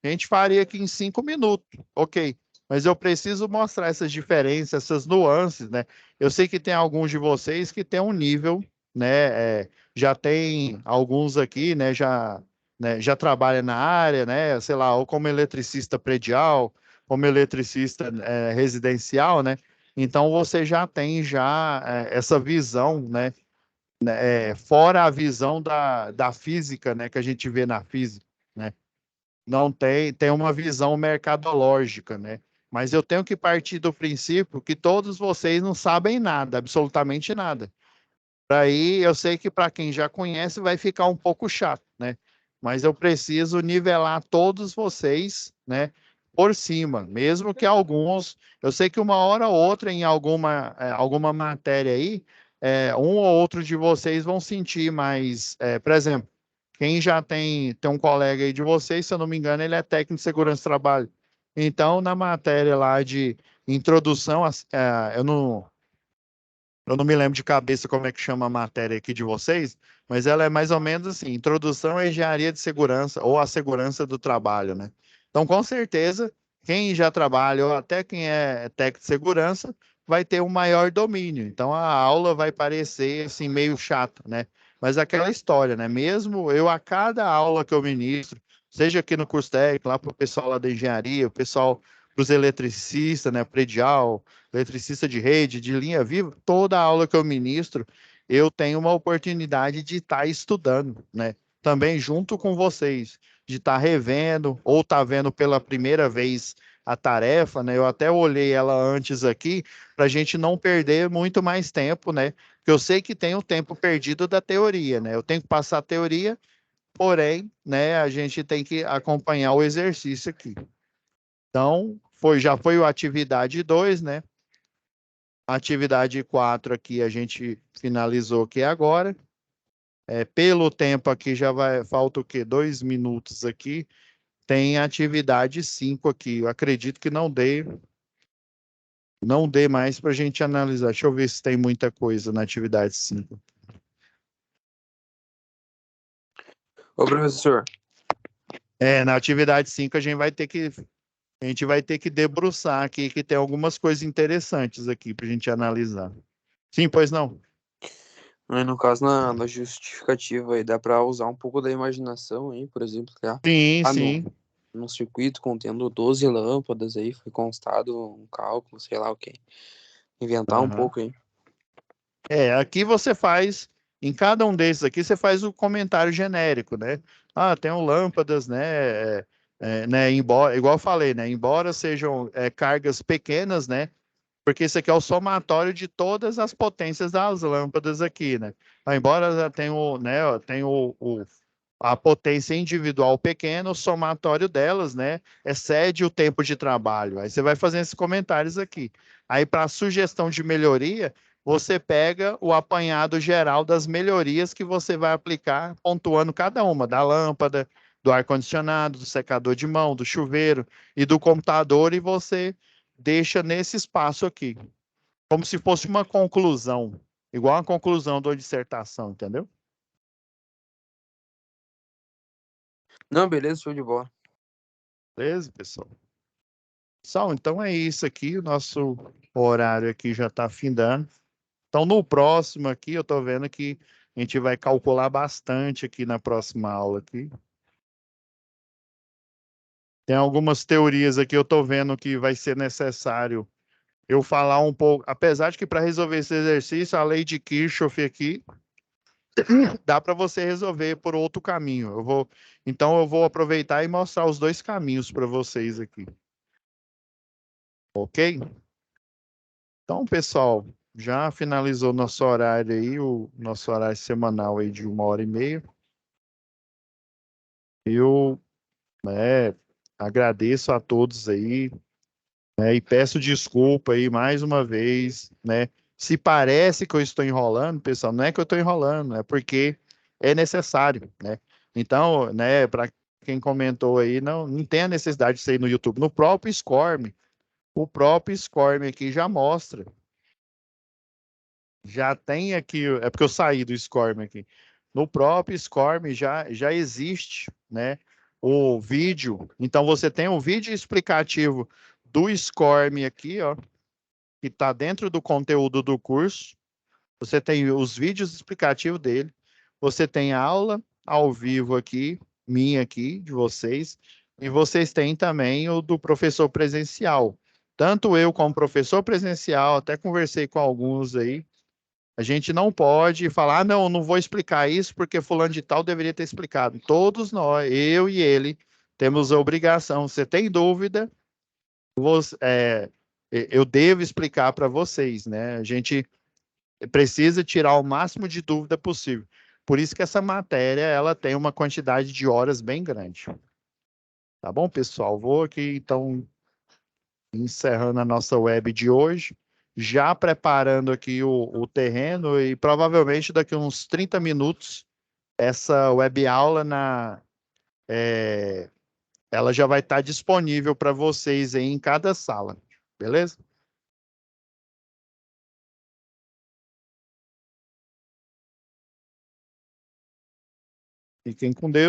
a gente faria aqui em 5 minutos, ok. Mas eu preciso mostrar essas diferenças, essas nuances, né? Eu sei que tem alguns de vocês que têm um nível, né? Já tem alguns aqui, né, já trabalha na área, né? Sei lá, ou como eletricista predial, como eletricista residencial, né? Então você já tem essa visão, né, fora a visão da física, né, que a gente vê na física, né? Não tem uma visão mercadológica, né? Mas eu tenho que partir do princípio que todos vocês não sabem nada, absolutamente nada. Aí eu sei que para quem já conhece vai ficar um pouco chato, né? Mas eu preciso nivelar todos vocês, né? Por cima, mesmo que alguns, eu sei que uma hora ou outra em alguma matéria aí, um ou outro de vocês vão sentir mais, por exemplo, quem já tem um colega aí de vocês, se eu não me engano, ele é técnico de segurança do trabalho. Então, na matéria lá de introdução, eu não me lembro de cabeça como é que chama a matéria aqui de vocês, mas ela é mais ou menos assim, Introdução à Engenharia de Segurança ou à Segurança do Trabalho, né? Então, com certeza, quem já trabalha ou até quem é técnico de segurança vai ter um maior domínio. Então, a aula vai parecer assim meio chata, né? Mas aquela história, né? Mesmo eu a cada aula que eu ministro, seja aqui no curso técnico, lá para o pessoal lá da engenharia, o pessoal para os eletricistas, né, predial, eletricista de rede, de linha viva, toda aula que eu ministro, eu tenho uma oportunidade de estar estudando, né? Também junto com vocês, de estar revendo ou estar vendo pela primeira vez a tarefa, né? Eu até olhei ela antes aqui para a gente não perder muito mais tempo, né? Porque eu sei que tem o tempo perdido da teoria, né? Eu tenho que passar a teoria, porém, né? A gente tem que acompanhar o exercício aqui. Então, já foi o atividade 2, né? Atividade 4 aqui a gente finalizou aqui agora. Pelo tempo aqui falta o quê? 2 minutos aqui. Tem atividade 5 aqui. Eu acredito que não dê mais para a gente analisar. Deixa eu ver se tem muita coisa na atividade 5. Ô, professor, Na atividade 5 a gente vai ter que debruçar aqui, que tem algumas coisas interessantes aqui para a gente analisar. Sim, pois não? no caso, na justificativa aí, dá para usar um pouco da imaginação aí, por exemplo, tá? Sim, Ah, sim. num circuito contendo 12 lâmpadas aí, foi constado um cálculo, sei lá o quê. Inventar um Aham. pouco aí. Aqui você faz, em cada um desses aqui, você faz o comentário genérico, né? Ah, tem lâmpadas, né, igual eu falei, né? Embora sejam cargas pequenas, né? Porque isso aqui é o somatório de todas as potências das lâmpadas aqui, né? Embora tenha né, a potência individual pequena, o somatório delas, né, excede o tempo de trabalho. Aí você vai fazendo esses comentários aqui. Aí, para sugestão de melhoria, você pega o apanhado geral das melhorias que você vai aplicar, pontuando cada uma, da lâmpada, do ar-condicionado, do secador de mão, do chuveiro e do computador, e você deixa nesse espaço aqui, como se fosse uma conclusão, igual a conclusão da dissertação, entendeu? Não, beleza, show de bola. Beleza, pessoal? Pessoal, então é isso aqui, o nosso horário aqui já está findando. Então, no próximo aqui, eu estou vendo que a gente vai calcular bastante aqui na próxima aula aqui. Tem algumas teorias aqui, eu estou vendo que vai ser necessário eu falar um pouco, apesar de que para resolver esse exercício, a lei de Kirchhoff aqui, dá para você resolver por outro caminho. Então, eu vou aproveitar e mostrar os dois caminhos para vocês aqui. Ok? Então, pessoal, já finalizou nosso horário aí, o nosso horário semanal aí de 1h30. Eu, né, agradeço a todos aí, né, e peço desculpa aí mais uma vez, né? Se parece que eu estou enrolando, pessoal, não é que eu estou enrolando, é porque é necessário, né? Então, né, para quem comentou aí, não tem a necessidade de ser no YouTube. No próprio SCORM, o próprio SCORM aqui já mostra. Já tem aqui, é porque eu saí do SCORM aqui. No próprio SCORM já existe, né, o vídeo. Então você tem o vídeo explicativo do SCORM aqui, ó, que está dentro do conteúdo do curso. Você tem os vídeos explicativos dele. Você tem a aula ao vivo aqui, minha aqui, de vocês. E vocês têm também o do professor presencial. Tanto eu como professor presencial, até conversei com alguns aí. A gente não pode falar, não, não vou explicar isso porque fulano de tal deveria ter explicado. Todos nós, eu e ele, temos a obrigação. Você tem dúvida? Eu devo explicar para vocês, né? A gente precisa tirar o máximo de dúvida possível. Por isso que essa matéria ela tem uma quantidade de horas bem grande. Tá bom, pessoal? Vou aqui então encerrando a nossa web de hoje, já preparando aqui o terreno e provavelmente daqui a uns 30 minutos essa web aula ela já vai estar disponível para vocês aí em cada sala, beleza? Fiquem com Deus.